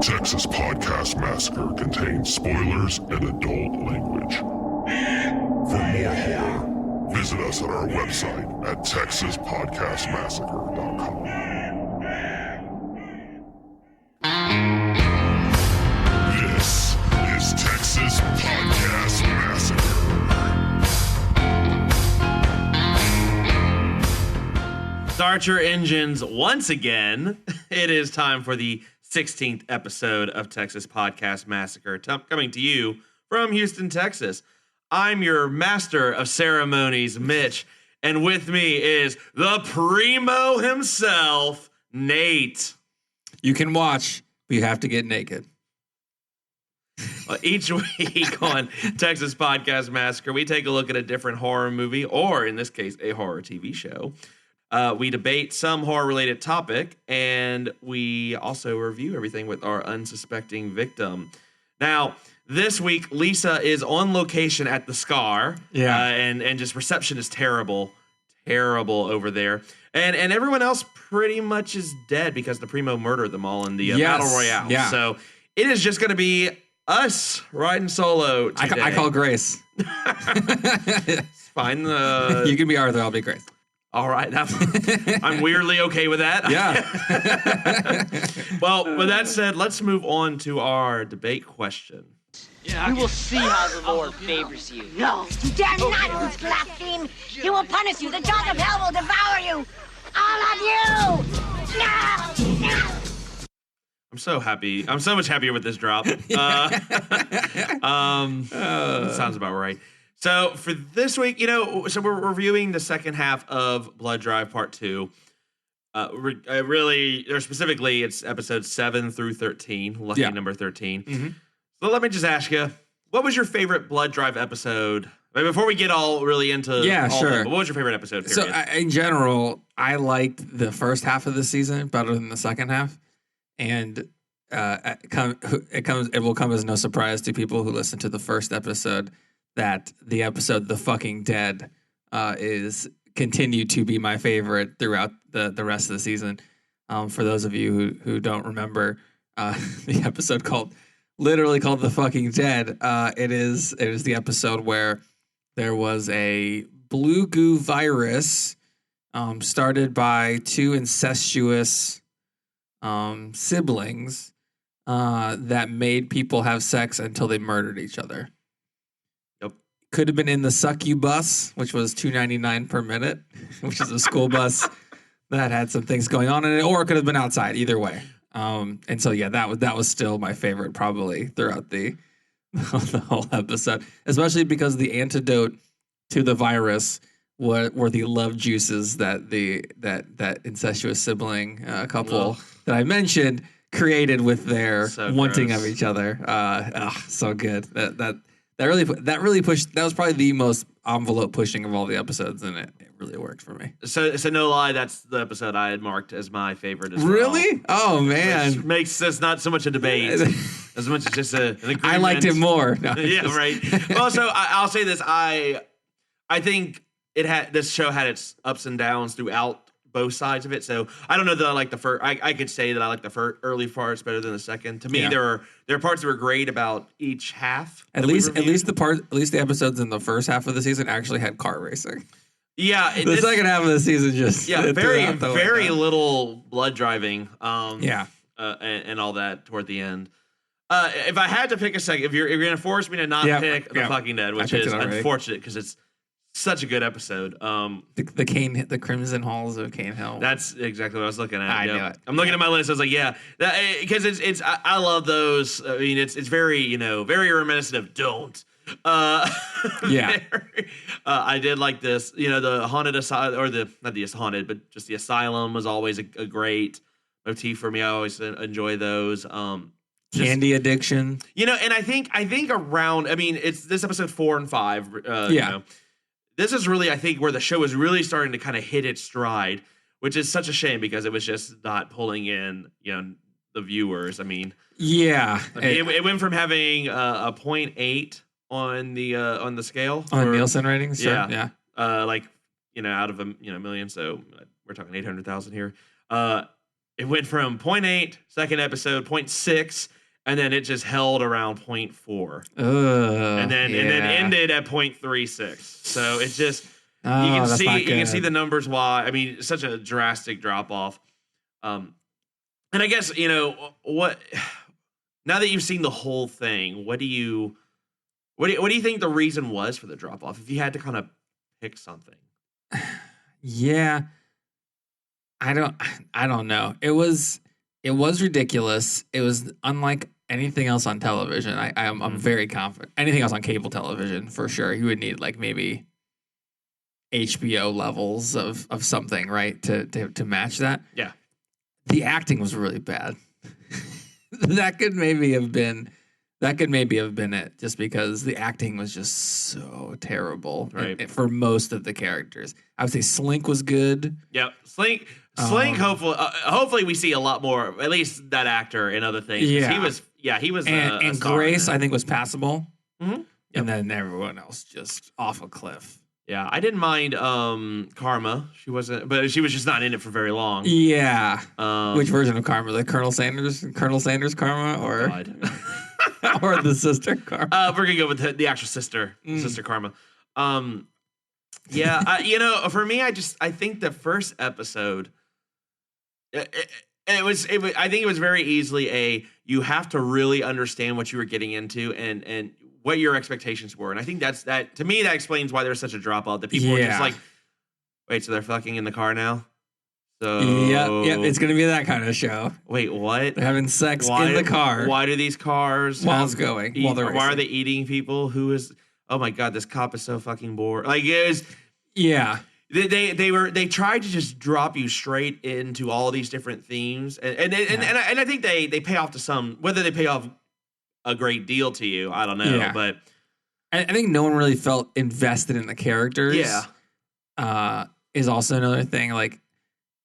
Texas Podcast Massacre contains spoilers and adult language. For more horror, visit us at our website at texaspodcastmassacre.com. This is Texas Podcast Massacre. Start your engines once again. It is time for the 16th episode of Texas Podcast Massacre, coming to you from Houston, Texas. I'm your master of ceremonies, Mitch, and with me is the primo himself, Nate. You can watch, but you have to get naked. Each week on Texas Podcast Massacre, we take a look at a different horror movie, or in this case, a horror TV show. We debate some horror-related topic, and we also review everything with our unsuspecting victim. Now, this week, Lisa is on location at the Scar, and just reception is terrible over there. And everyone else pretty much is dead because the Primo murdered them all in the Battle Royale. Yeah. So it is just going to be us riding solo today. I call Grace. It's fine. You can be Arthur, I'll be Grace. All right. I'm weirdly okay with that. Yeah. Well, with that said, let's move on to our debate question. We will see how the Lord favors you. No, you dare not blaspheme. He will punish you. The jaws of hell will devour you. All of you. No. I'm so happy. I'm so much happier with this drop. Sounds about right. So for this week, so we're reviewing the second half of Blood Drive Part 2. Specifically, it's episodes 7 through 13, lucky number 13. Mm-hmm. So let me just ask you, what was your favorite Blood Drive episode? I mean, before we get all really into all sure. that, but what was your favorite episode, period? So in general, I liked the first half of the season better than the second half. And it will come as no surprise to people who listen to the first episode that the episode "The Fucking Dead" is continued to be my favorite throughout the rest of the season. For those of you who don't remember, the episode literally called "The Fucking Dead." It is the episode where there was a blue goo virus started by two incestuous siblings that made people have sex until they murdered each other. Could have been in the Succubus, which was $2.99 per minute, which is a school bus that had some things going on in it, or it could have been outside. Either way, and so that was still my favorite probably throughout the whole episode, especially because the antidote to the virus were the love juices that that incestuous sibling couple that I mentioned created with their wanting gross. of each other. So good That really pushed. That was probably the most envelope pushing of all the episodes, and it really worked for me. So no lie, that's the episode I had marked as my favorite as well. Really? Oh man, which makes this not so much a debate as much as just an agreement. I liked it more. No, yeah, right. Well, so I'll say this: I think this show had its ups and downs throughout both sides of it. So I don't know that I like the first. I could say that I like the early parts better than the second. To me, there are parts that were great about each half. At least the episodes in the first half of the season actually had car racing. Yeah, the second half of the season just very little blood driving. And all that toward the end. If I had to pick a second, if you're gonna force me to not pick The Fucking Dead, which is unfortunate because it's such a good episode. The Crimson Halls of Cane Hill. That's exactly what I was looking at. I knew it. I'm looking at my list. I was like, because it's I love those. I mean, it's very very reminiscent of Don't. I did like this. The haunted asylum, or not the haunted, but just the asylum was always a great motif for me. I always enjoy those. Candy addiction. And I think around. I mean, it's this episode 4 and 5. This is really, I think, where the show is really starting to kind of hit its stride, which is such a shame because it was just not pulling in, the viewers. I mean, it went from having a 0.8 on the scale on Nielsen ratings. Sure. Yeah. Out of a million, so we're talking 800,000 here. it went from 0.8 second episode 0.6, and then it just held around 0.4, and then ended at 0.36. So it's just you can see the numbers. Why? I mean, such a drastic drop off. And I guess what. Now that you've seen the whole thing, what do you think the reason was for the drop off? If you had to kind of pick something. Yeah. I don't know. It was ridiculous. It was unlike anything else on television. I'm very confident. Anything else on cable television, for sure. You would need like maybe HBO levels of something, right? To match that. Yeah. The acting was really bad. That could maybe have been it, just because the acting was just so terrible, right? For most of the characters. I would say Slink was good. Yep. Slink. Hopefully we see a lot more, at least that actor in other things. Yeah. He was. And Grace, I think, was passable. Mm-hmm. Yep. And then everyone else just off a cliff. Yeah, I didn't mind Karma. She was just not in it for very long. Yeah. Which version of Karma? The Colonel Sanders Karma, or or the sister Karma? We're gonna go with the actual sister, Sister Karma. Yeah, for me, I think the first episode, I think it was very easily you have to really understand what you were getting into and what your expectations were. And I think that to me, that explains why there's such a drop off. That people were just like, wait, so they're fucking in the car now? So yeah, it's gonna be that kind of show. Wait, what? They're having sex in the car. Why do these cars while it's going? Why are they eating people? Who is? Oh my god, this cop is so fucking bored. Like it was. Yeah. They tried to just drop you straight into all these different themes, and I think they pay off to some. Whether they pay off a great deal to you, I don't know. Yeah. But I think no one really felt invested in the characters. Yeah, is also another thing. Like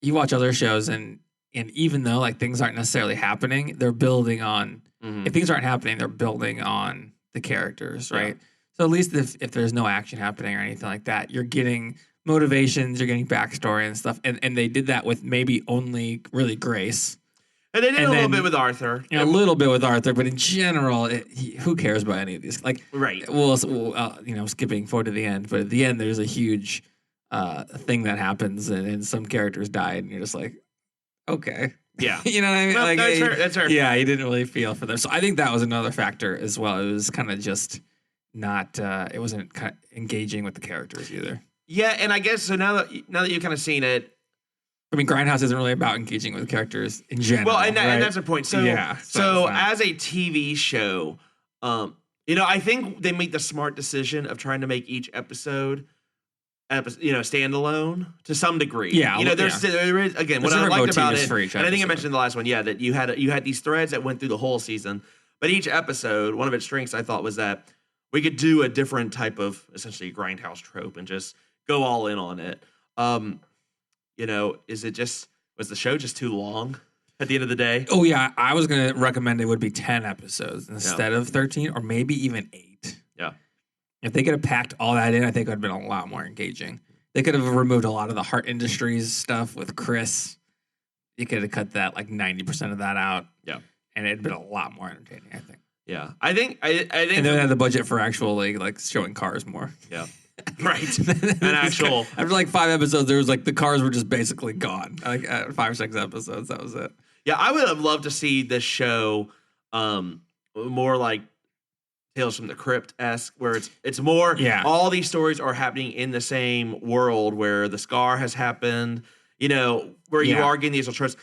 you watch other shows, and even though like things aren't necessarily happening, they're building on. If things aren't happening, they're building on the characters, right? Yeah. So at least if there's no action happening or anything like that, you're getting motivations, you're getting backstory and stuff. And they did that with maybe only really Grace. And they did a little bit with Arthur. A little bit with Arthur, but in general, who cares about any of these? Like, right. Well, skipping forward to the end, but at the end, there's a huge thing that happens, and some characters die, and you're just like, okay. Yeah. You know what I mean? No, like, that's fair. Yeah, you didn't really feel for them. So I think that was another factor as well. It was kind of just not, it wasn't kind of engaging with the characters either. Yeah, and I guess, so now that you've kind of seen it, I mean, Grindhouse isn't really about engaging with characters in general. Well, and right? that's the point. So, yeah, so as a TV show, I think they make the smart decision of trying to make each episode, standalone to some degree. Yeah, there is again what I liked about it, and I think I mentioned in the last one, that you had these threads that went through the whole season, but each episode, one of its strengths I thought was that we could do a different type of essentially grindhouse trope and just go all in on it. Was the show just too long at the end of the day? Oh yeah, I was going to recommend it would be 10 episodes instead of 13 or maybe even 8. Yeah. If they could have packed all that in, I think it would have been a lot more engaging. They could have removed a lot of the Heart Industries stuff with Chris. You could have cut that like 90% of that out. Yeah. And it'd been a lot more entertaining, I think. Yeah. I think and then had the budget for actual like showing cars more. Yeah. Right. After like 5 episodes, there was like the cars were just basically gone. Like 5 or 6 episodes, that was it. Yeah, I would have loved to see this show more like Tales from the Crypt-esque, where it's more all these stories are happening in the same world where the scar has happened, where you are getting these tropes.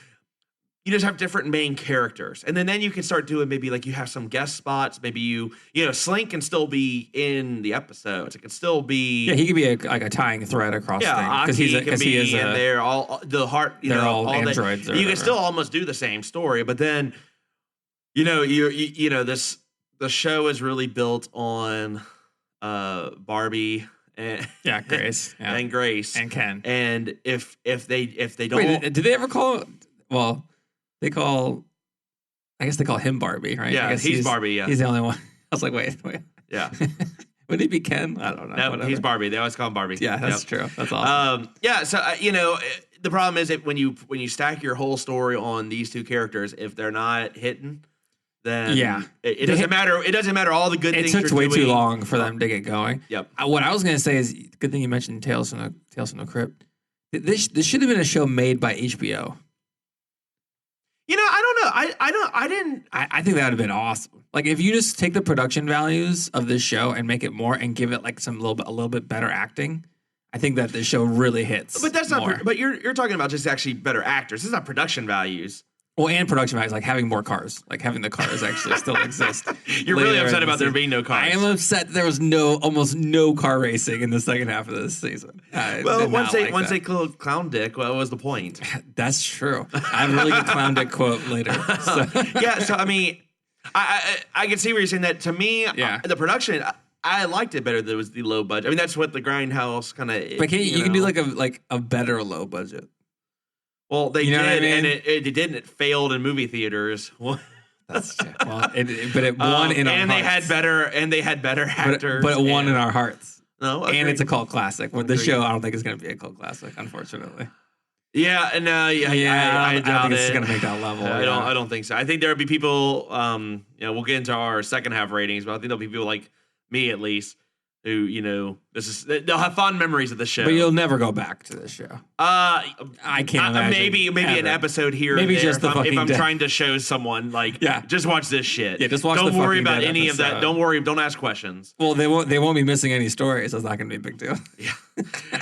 You just have different main characters. And then you can start doing maybe like you have some guest spots. Maybe Slink can still be in the episodes. It can still be... Yeah, he could be a tying thread across things. Yeah, Aki can be in there. All the heart... they're all androids. You can still almost do the same story. But then, the show is really built on Barbie... And Grace. Yeah. And Grace. And Ken. And if they don't... Wait, did they ever call... Well... I guess they call him Barbie, right? Yeah, I guess he's Barbie, yeah. He's the only one. I was like, wait. Yeah. Would he be Ken? I don't know. No, he's Barbie. They always call him Barbie. Yeah, that's true. That's awesome. So, the problem is that when you stack your whole story on these two characters, if they're not hitting, then it doesn't matter. It doesn't matter all the good things. It took way too long for them to get going. Yep. What I was going to say is, good thing you mentioned Tales from the Crypt. This should have been a show made by HBO. You know, I don't know. I think that would have been awesome. Like if you just take the production values of this show and make it more and give it like a little bit better acting, I think that this show really hits. But that's more. not. But you're talking about just actually better actors. This is not production values. Well, and production values, like having more cars, like having the cars actually still exist. You're really upset about there being no cars. I am upset there was almost no car racing in the second half of this season. Well, once they killed Clown Dick, what was the point? That's true. I have a really good Clown Dick quote later. So. Yeah, so I mean, I can see where you're saying that. To me, the production, I liked it better. There was the low budget. I mean, that's what the grindhouse kind of. But you can do like a better low budget. Well, they did, I mean? And it didn't. It failed in movie theaters. That's well, but it won in our hearts. They had better actors. But it won in our hearts. No, and it's a cult classic. Well, the show, I don't think is going to be a cult classic, unfortunately. Yeah, and I don't think it's going to make that level. I don't think so. I think there would be people. We'll get into our second half ratings, but I think there'll be people like me, at least, who they'll have fond memories of the show. But you'll never go back to this show. I can't imagine. Maybe an episode here. Maybe or there, just if I'm trying to show someone just watch this shit. Yeah, just watch. Don't worry about any of that. Don't worry. Don't ask questions. Well, they won't be missing any stories. So it's not going to be a big deal. Yeah.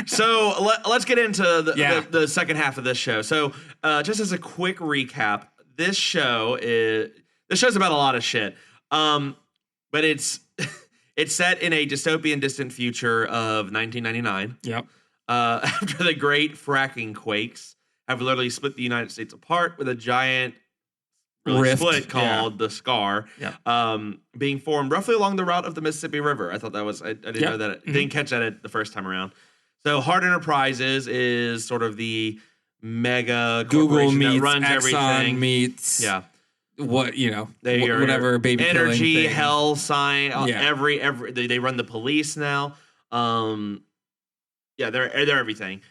So let's get into the second half of this show. So just as a quick recap, this show's about a lot of shit. But it's set in a dystopian, distant future of 1999. Yep. After the great fracking quakes have literally split the United States apart with a giant rift split called the Scar, being formed roughly along the route of the Mississippi River. I thought that was I didn't know that. Didn't catch that the first time around. So Hart Enterprises is sort of the mega Google meets that runs Exxon everything. Meets whatever baby energy thing. hell sign every they run the police now. They're everything.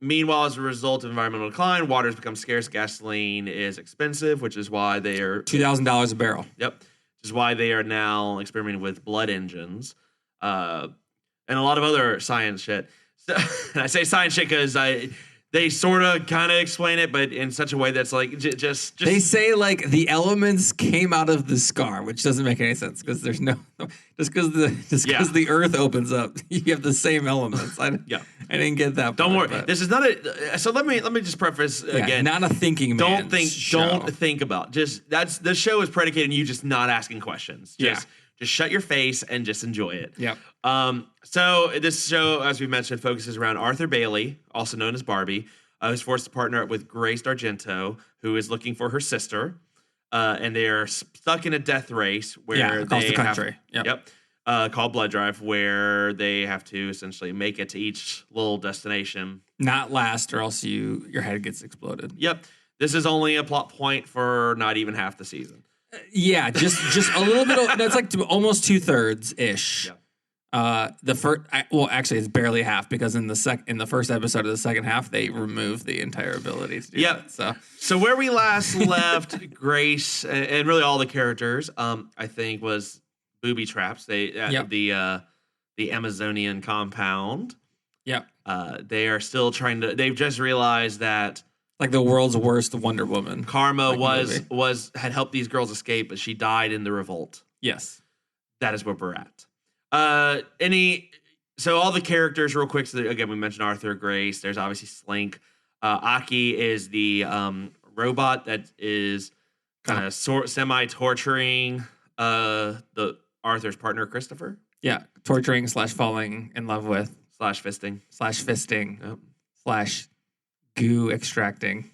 Meanwhile, as a result of environmental decline, water has become scarce. Gasoline is expensive, which is why they are $2,000 a barrel. Yep, which is why they are now experimenting with blood engines, and a lot of other science shit. So, and I say science shit because they sort of kind of explain it, but in such a way that's like just. They say like the elements came out of the Scar, which doesn't make any sense because there's just because the Earth opens up, you have the same elements. I didn't get that. Don't worry, but. this is not a. So let me just preface again. Not a thinking man. Don't think about the show is predicated on you just not asking questions. Just shut your face and just enjoy it. Yep. So this show, as we mentioned, focuses around Arthur Bailey, also known as Barbie, who's forced to partner up with Grace D'Argento, who is looking for her sister, and they are stuck in a death race where across they the country. Called Blood Drive, where they have to essentially make it to each little destination. Not last, or else your head gets exploded. Yep. This is only a plot point for not even half the season. Yeah, just a little bit. That's like almost 2/3 ish. Yep. Actually, it's barely half because in the first episode of the second half, they removed the entire ability to do that. So where we last left Grace and really all the characters, I think was booby traps. The Amazonian compound. Yep. They are still trying to. They've just realized that. Like the world's worst Wonder Woman. Karma had helped these girls escape, but she died in the revolt. Yes. That is where we're at. So all the characters real quick. So again, we mentioned Arthur, Grace. There's obviously Slink. Aki is the robot that is kind of semi-torturing the Arthur's partner, Christopher. Yeah. Torturing / falling in love with. / fisting. Yep. / goo extracting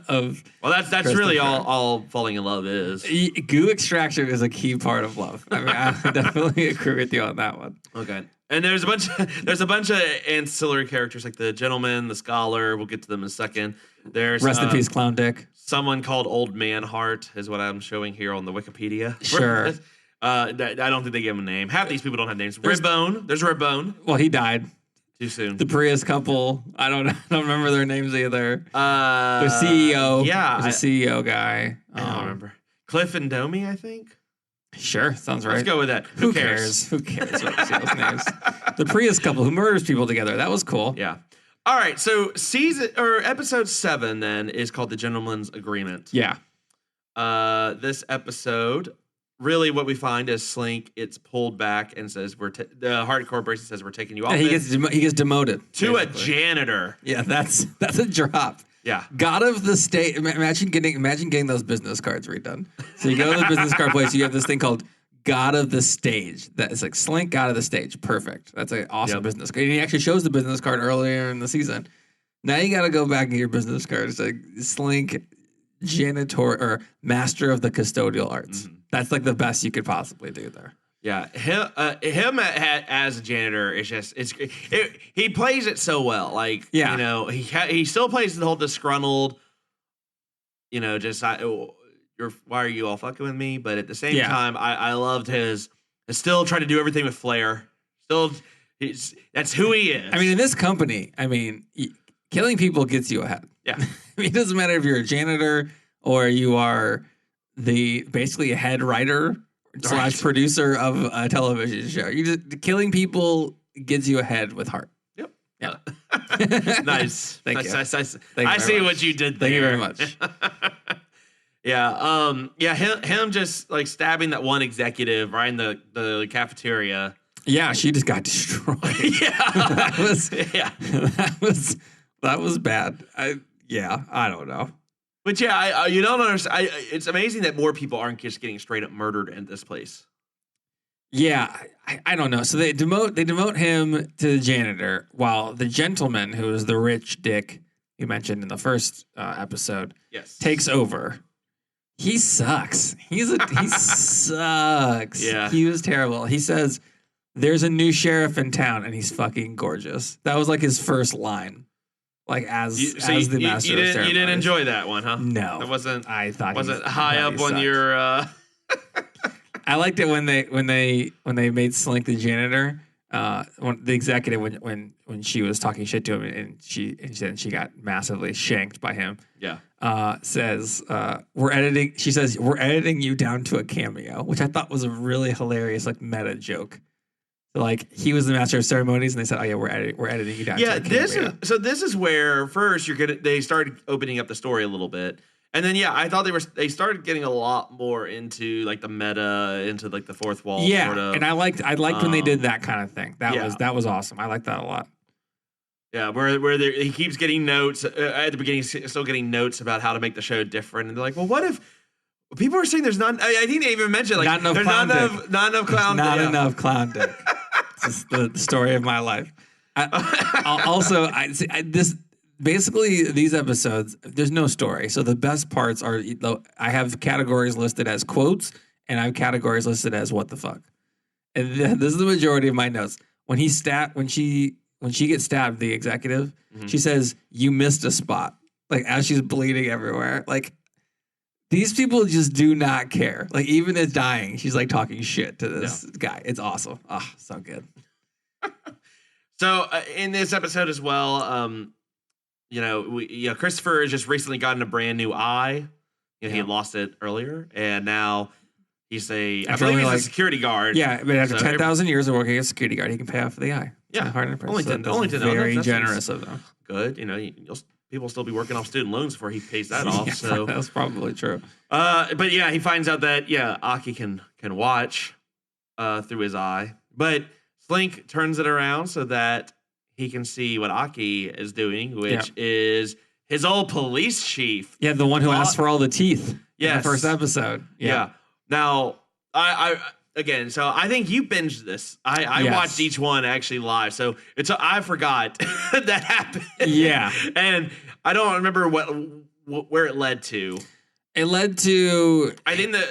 of. Well, that's really all falling in love is. Goo extraction is a key part of love. I mean, I definitely agree with you on that one. Okay, and there's a bunch of ancillary characters like the gentleman, the scholar. We'll get to them in a second. There's rest in peace, Clown Dick. Someone called Old Man Hart is what I'm showing here on the Wikipedia. Sure. I don't think they give him a name. Half these people don't have names. Ribbone. There's Ribbone. Well, he died. Too soon. The Prius couple. I don't remember their names either. The CEO. Yeah. There's a CEO guy. I don't remember. Cliff and Domi, I think. Sure, sounds right. Let's go with that. Who cares? Who cares what those names? The Prius couple who murders people together. That was cool. Yeah. All right. So episode 7 then is called The Gentleman's Agreement. Yeah. This episode, really what we find is Slink, it's pulled back and says the Hart Corporation says we're taking you off. He gets demoted to basically. a janitor. Yeah, that's a drop. Yeah. God of the state. Imagine getting those business cards redone. So you go to the business card place, you have this thing called God of the Stage. That's like Slink God of the Stage. Perfect. That's an awesome business card. And he actually shows the business card earlier in the season. Now you got to go back and get your business card. It's like Slink Janitor or Master of the Custodial Arts. Mm-hmm. That's like the best you could possibly do there. Yeah, him as a janitor is just he plays it so well. Like he still plays the whole disgruntled, just why are you all fucking with me? But at the same time, I loved his still trying to do everything with flair. Still, that's who he is. I mean, in this company, killing people gets you ahead. Yeah, it doesn't matter if you're a janitor or you are basically a head writer. / producer of a television show. Killing people gets you ahead with heart. Yep. Yeah. Nice. Thank you. I see what you did there. Thank you very much. Yeah. Him just like stabbing that one executive right in the cafeteria. Yeah, she just got destroyed. Yeah. that was bad. I don't know. But yeah, you don't understand. It's amazing that more people aren't just getting straight up murdered in this place. Yeah, I don't know. So they demote him to the janitor, while the gentleman, who is the rich dick you mentioned in the first episode, takes over. He sucks. He sucks. Yeah, he was terrible. He says, "There's a new sheriff in town, and he's fucking gorgeous." That was like his first line. Like as the master of ceremonies. You didn't enjoy that one, huh? No, it wasn't. I thought wasn't high up on your. I liked it when they made Slink the janitor, the executive when she was talking shit to him and she got massively shanked by him. Yeah. Says we're editing. She says we're editing you down to a cameo, which I thought was a really hilarious like meta joke. Like he was the master of ceremonies, and they said, "Oh yeah, we're editing you down." Yeah, to a cameo. this is where first they started opening up the story a little bit, and then I thought they started getting a lot more into like the meta, into like the fourth wall. Yeah, sort of. And I liked when they did that kind of thing. That was awesome. I liked that a lot. Yeah, where he keeps getting notes at the beginning, still getting notes about how to make the show different, and they're like, "Well, what if?" People are saying there's not. I think they even mentioned like not enough clown dick. Not enough clown dick. This is the story of my life. These episodes, there's no story. So the best parts are I have categories listed as quotes, and I have categories listed as what the fuck. And this is the majority of my notes. When she gets stabbed, the executive, she says, "You missed a spot." Like as she's bleeding everywhere, like. These people just do not care. Like, even as dying, she's like talking shit to this guy. It's awesome. Oh, so good. So, in this episode as well, Christopher has just recently gotten a brand new eye. He had lost it earlier, and now he's I believe he's a security guard. Yeah, but after 10,000 years of working as a security guard, he can pay off for the eye. Yeah, only 10. Very generous of them. Good. People still be working off student loans before he pays that off. So that's probably true. But he finds out that Aki can watch through his eye, but Slink turns it around so that he can see what Aki is doing, which is his old police chief. Yeah, the one who asked for all the teeth in the first episode. Yeah. Now so I think you binged this. I watched each one actually live, so I forgot that happened. Yeah, and I don't remember where it led to. It led to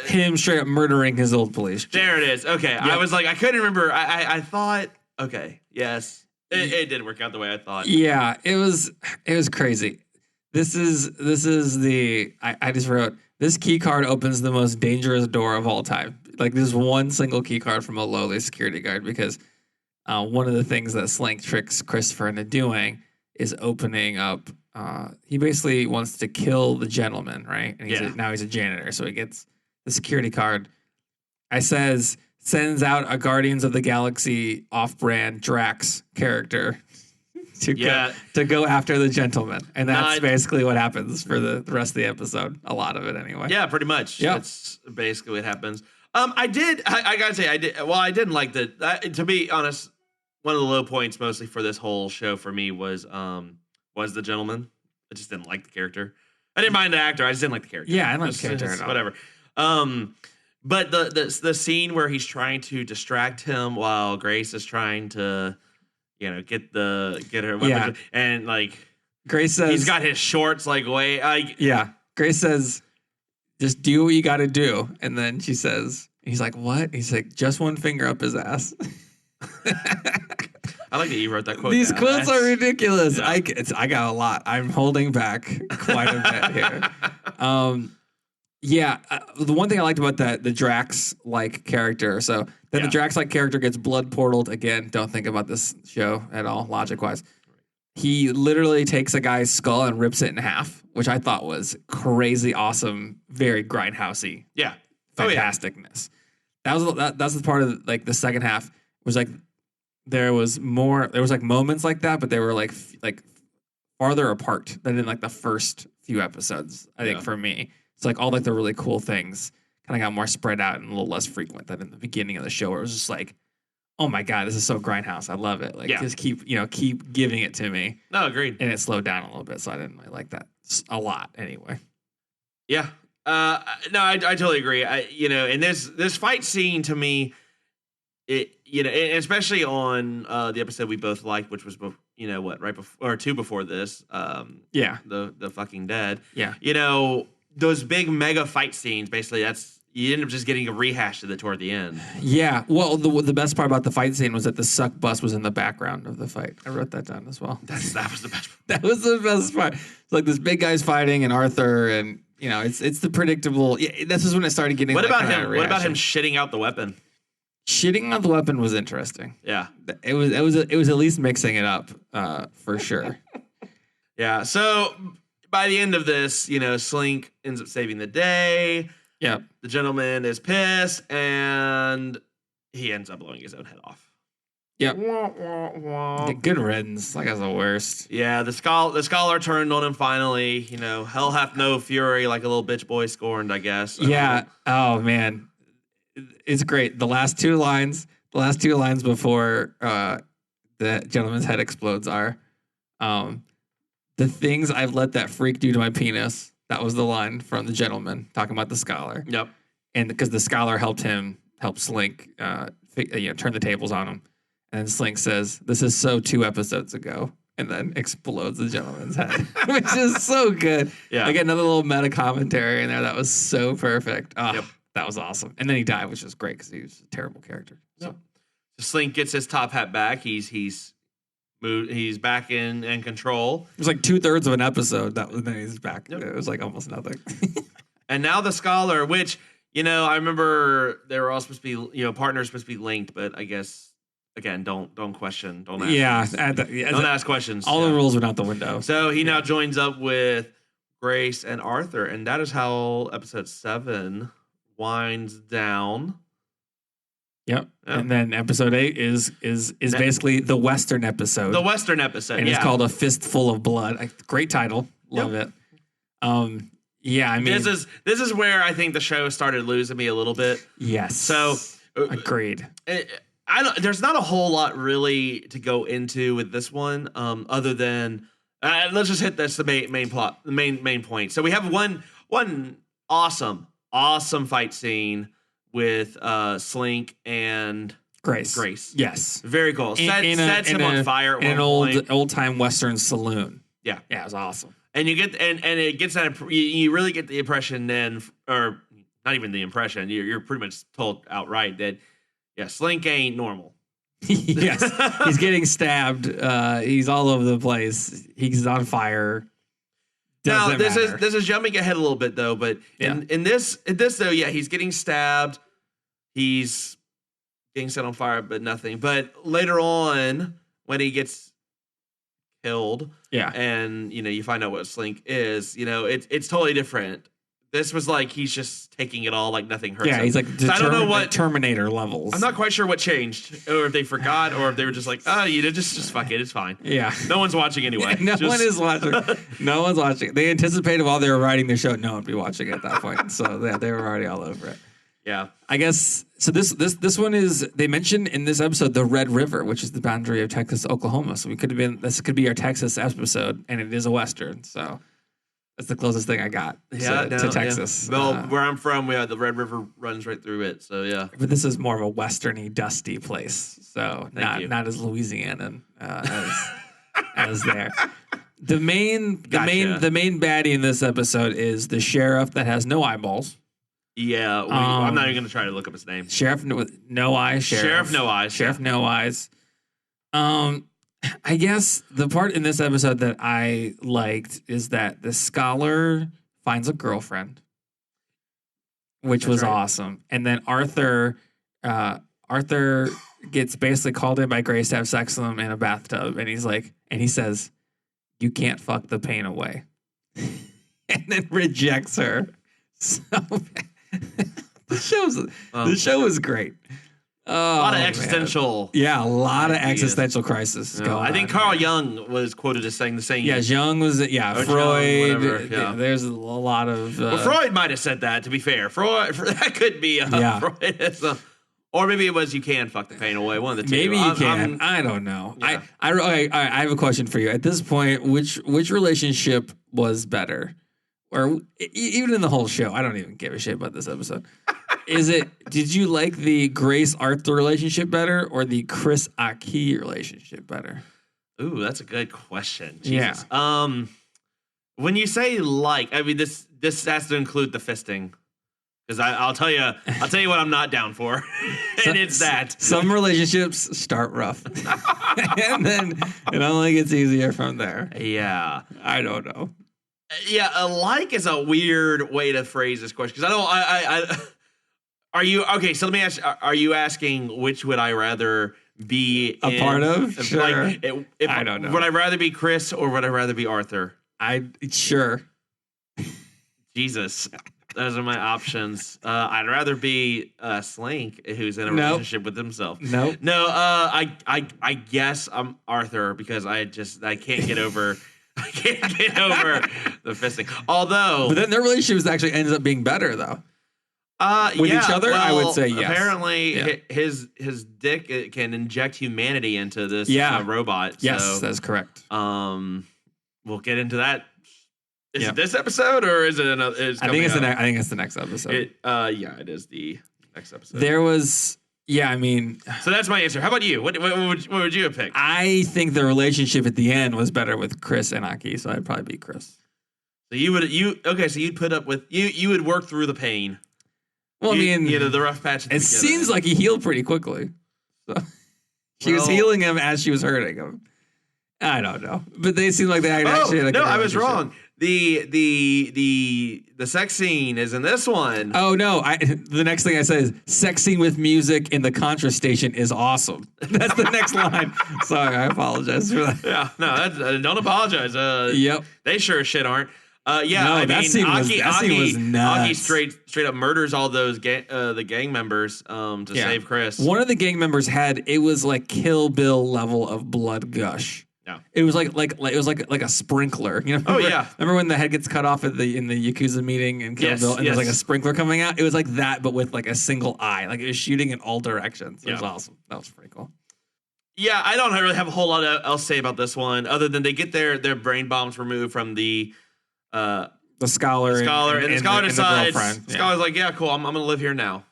him straight up murdering his old police chief. There it is. Okay, yep. I was like, I couldn't remember. I thought, okay, yes, it didn't work out the way I thought. Yeah, it was crazy. This is I just wrote, this key card opens the most dangerous door of all time. Like, there's one single key card from a lowly security guard, because one of the things that Slink tricks Christopher into doing is opening up. He basically wants to kill the gentleman, right? And now he's a janitor, so he gets the security card. Sends out a Guardians of the Galaxy off-brand Drax character to go after the gentleman, and that's basically what happens for the rest of the episode. A lot of it, anyway. Yeah, pretty much. Yep. That's basically what happens. I gotta say, I did. Well, I didn't like to be honest, one of the low points mostly for this whole show for me was the gentleman. I just didn't like the character. I didn't mind the actor. I just didn't like the character. Yeah, I didn't like the character at all. Whatever. But the scene where he's trying to distract him while Grace is trying to, get her weapon, and like Grace says he's got his shorts like way. Grace says, "Just do what you got to do," and then she says, "He's like, what?" He's like, "Just one finger up his ass." I like that you wrote that quote. These quotes are ridiculous. Yeah. I got a lot. I'm holding back quite a bit here. The one thing I liked about the Drax-like character. So then the Drax-like character gets blood portaled again. Don't think about this show at all, logic-wise. He literally takes a guy's skull and rips it in half, which I thought was crazy, awesome, very grindhousey. Yeah, fantasticness. That was the part of like the second half. It was like there was like moments like that, but they were like farther apart than in like the first few episodes. I think for me. It's like all like the really cool things kind of got more spread out and a little less frequent than in the beginning of the show, where it was just like, oh my God, this is so grindhouse. I love it. Like just keep giving it to me. No, agreed. And it slowed down a little bit, so I didn't really like that a lot anyway. Yeah. No, I totally agree. And this fight scene to me, especially on the episode we both liked, which was right before or two before this. The fucking dead. Yeah. Those big mega fight scenes, basically, you end up just getting a rehash of it toward the end. Yeah. Well, the best part about the fight scene was that the suck bus was in the background of the fight. I wrote that down as well. That was the best part. That was the best part. It's like this big guy's fighting and Arthur, and it's the predictable. Yeah, this is when it started getting. What about him? What about him shitting out the weapon? Shitting out the weapon was interesting. Yeah. It was at least mixing it up for sure. Yeah. So by the end of this, Slink ends up saving the day. Yeah. The gentleman is pissed, and he ends up blowing his own head off. Yep. Good riddance. Like, that's the worst. Yeah, the scholar turned on him finally. Hell hath no fury, like a little bitch boy scorned, I guess. Yeah. Oh, man. It's great. The last two lines before the gentleman's head explodes are, the things I've let that freak do to my penis. That was the line from the gentleman talking about the scholar. Yep. And because the scholar helped Slink, turn the tables on him. And Slink says, "This is so 2 episodes ago," and then explodes the gentleman's head, which is so good. Yeah. Like another little meta commentary in there. That was so perfect. Oh, yep. That was awesome. And then he died, which was great because he was a terrible character. So Slink gets his top hat back. He's moved. He's back in control. It was like 2/3 of an episode. Then he's back. Yep. It was like almost nothing. And now the scholar, which I remember they were all supposed to be partners supposed to be linked, but I guess again don't question, don't ask. Don't ask questions. All the rules went out the window. So he now joins up with Grace and Arthur, and that is how episode 7 winds down. Yep. And then episode 8 is basically the Western episode. The Western episode, and it's called A Fistful of Blood. Great title. Love it. Yeah, I mean, this is where I think the show started losing me a little bit. Yes. So agreed. There's not a whole lot really to go into with this one, other than let's just hit this the main plot, the main point. So we have one awesome fight scene with Slink and Grace. Yes. Very cool. Sets him on fire in an old time Western saloon. Yeah. Yeah, it was awesome. And you get and it gets that you really get the impression then, or not even the impression, you're pretty much told outright that Slink ain't normal. Yes. He's getting stabbed. He's all over the place. He's on fire. Now this is jumping ahead a little bit though, but in this though, he's getting stabbed. He's getting set on fire, but nothing. But later on, when he gets killed, and you find out what Slink is, it's totally different. This was like he's just taking it all like nothing hurts him. Yeah, he's like I don't know what Terminator levels. I'm not quite sure what changed, or if they forgot, or if they were just like, just fuck it, it's fine. Yeah, no one's watching anyway. No one is watching. No one's watching. They anticipated while they were writing the show, no one would be watching it at that point. So they were already all over it. Yeah, I guess so. This one is, they mentioned in this episode the Red River, which is the boundary of Texas, Oklahoma. So this could be our Texas episode, and it is a Western. So that's the closest thing I got to Texas. Yeah. Well, where I'm from, the Red River runs right through it. So yeah, but this is more of a westerny, dusty place. So not as Louisianan as there. The main baddie in this episode is the sheriff that has no eyeballs. Yeah, I'm not even going to try to look up his name. Sheriff with no eyes. Sheriff no eyes. Sheriff no eyes. I guess the part in this episode that I liked is that the scholar finds a girlfriend, which was awesome. And then Arthur gets basically called in by Grace to have sex with him in a bathtub. And he says, "You can't fuck the pain away." And then rejects her. So the show was great. A lot of existential. Man. Yeah, a lot of existential crisis going on. I think Carl Jung was quoted as saying the same. Yeah, Jung was. Yeah, Freud. There's a lot of. Well, Freud might have said that. To be fair, Freud that could be. Freud. Or maybe it was "you can fuck the pain away." One of the two. Maybe you can. I don't know. Yeah. I have a question for you. At this point, which relationship was better? Or even in the whole show, I don't even give a shit about this episode. Did you like the Grace Arthur relationship better or the Chris Aki relationship better? Ooh, that's a good question. Jesus. Yeah. When you say this has to include the fisting. Because I'll tell you what I'm not down for. And it's that. Some relationships start rough. And then it only gets easier from there. Yeah. I don't know. Yeah, is a weird way to phrase this question because are you okay? So let me ask: are you asking which would I rather be a part of? Sure. I don't know. Would I rather be Chris or would I rather be Arthur? Sure. Jesus, those are my options. I'd rather be Slink, who's in a relationship with himself. No. I guess I'm Arthur because I can't get over. I can't get over the fisting. But then their relationship actually ends up being better, though. With each other, I would say yes. Apparently, his dick can inject humanity into this robot. Yes, so, that's correct. We'll get into that. Is it this episode or is it another? I think it's the next episode. It is the next episode. There was. Yeah, I mean... So that's my answer. How about you? What would you have picked? I think the relationship at the end was better with Chris and Aki, so I'd probably be Chris. So you'd put up with... You would work through the pain. Well, the rough patch. It seems like he healed pretty quickly. So she was healing him as she was hurting him. I don't know. But they seem like they actually had a good I was wrong. The sex scene is in this one. Oh no! The next thing I said is sex scene with music in the Contra station is awesome. That's the next line. Sorry, I apologize for that. Yeah, no, don't apologize. Yep, they sure as shit aren't. That scene was nuts. Aki straight up murders all those the gang members to save Chris. One of the gang members it was like Kill Bill level of blood gush. No. It was like a sprinkler. Remember when the head gets cut off in the Yakuza meeting in Kill Bill and there's like a sprinkler coming out? It was like that, but with like a single eye. Like it was shooting in all directions. It was awesome. That was pretty cool. Yeah, I don't really have a whole lot else to say about this one, other than they get their brain bombs removed from the scholar, and the scholar decides. The scholar's like, yeah, cool. I'm gonna live here now.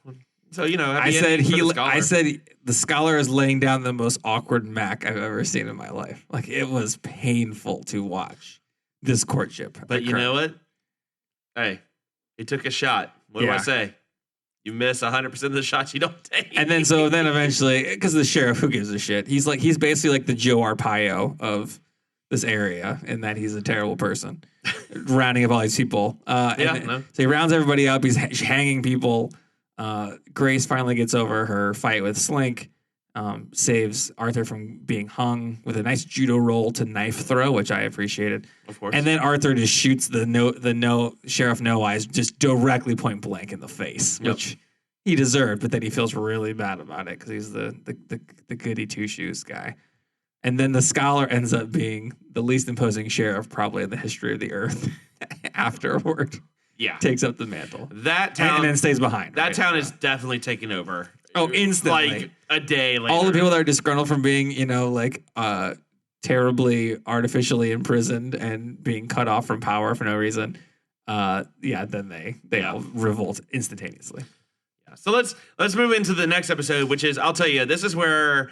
So I said the scholar is laying down the most awkward Mac I've ever seen in my life. Like it was painful to watch this courtship. But you know what? Hey, he took a shot. What do I say? You miss 100% of the shots you don't take. And then eventually, because the sheriff, who gives a shit? He's basically like the Joe Arpaio of this area, in that he's a terrible person, rounding up all these people. So he rounds everybody up. He's hanging people. Grace finally gets over her fight with Slink, saves Arthur from being hung with a nice judo roll to knife throw, which I appreciated. Of course. And then Arthur just shoots the Sheriff No Eyes just directly point blank in the face, which he deserved, but then he feels really bad about it because he's the goody two shoes guy. And then the scholar ends up being the least imposing sheriff probably in the history of the earth afterward. Yeah. Takes up the mantle. That town. And then stays behind. That town is definitely taken over. Oh, instantly. Like a day later. All the people that are disgruntled from being, terribly artificially imprisoned and being cut off from power for no reason. Then they all revolt instantaneously. Yeah. So let's move into the next episode, which is, I'll tell you, this is where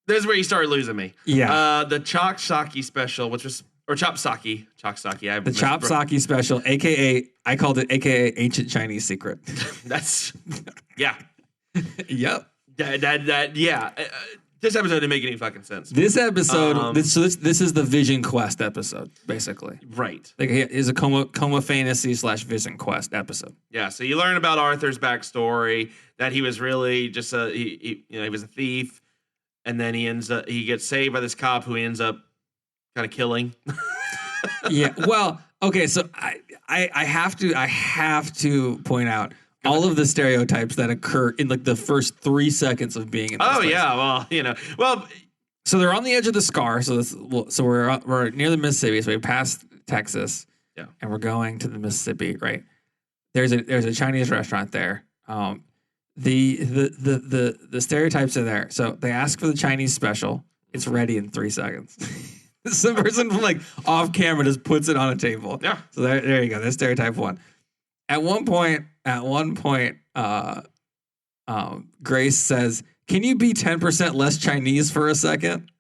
you started losing me. Yeah. The Chopsaki special, which was, or Chopsaki. The Chopsaki special, I called it AKA Ancient Chinese Secret. That's, yeah. Yep. This episode didn't make any fucking sense. This episode, this is the Vision Quest episode, basically. Right. Like it is a coma fantasy / Vision Quest episode. Yeah. So you learn about Arthur's backstory, that he was really just he was a thief, and then he gets saved by this cop who he ends up kind of killing. Yeah. Well, okay. So I have to point out all of the stereotypes that occur in like the first 3 seconds of being in this place. Yeah, well, so they're on the edge of the scar. So we're near the Mississippi. So we passed Texas, and we're going to the Mississippi. Right there's a Chinese restaurant there. The stereotypes are there. So they ask for the Chinese special. It's ready in 3 seconds. Some person from like off camera just puts it on a table. Yeah. So there you go. That's stereotype one. At one point, Grace says, "Can you be 10% less Chinese for a second?"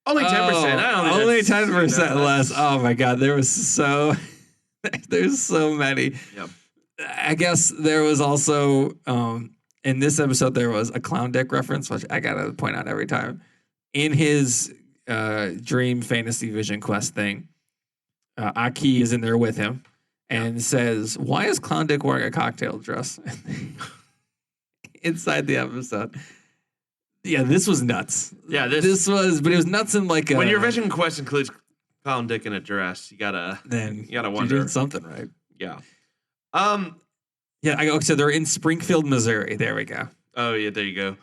Only 10%. I don't think only that's- 10% less. Oh my God, there's so many. Yep. I guess there was also in this episode there was a clown dick reference, which I gotta point out every time. In his dream fantasy vision quest thing, Aki is in there with him. And says, "Why is Clown Dick wearing a cocktail dress?" Inside the episode. Yeah, this was nuts. Yeah, but it was nuts in like when your vision quest includes Clown Dick in a dress, you gotta you're wonder. doing something right. Yeah. Yeah. So they're in Springfield, Missouri. There we go. Oh yeah, there you go.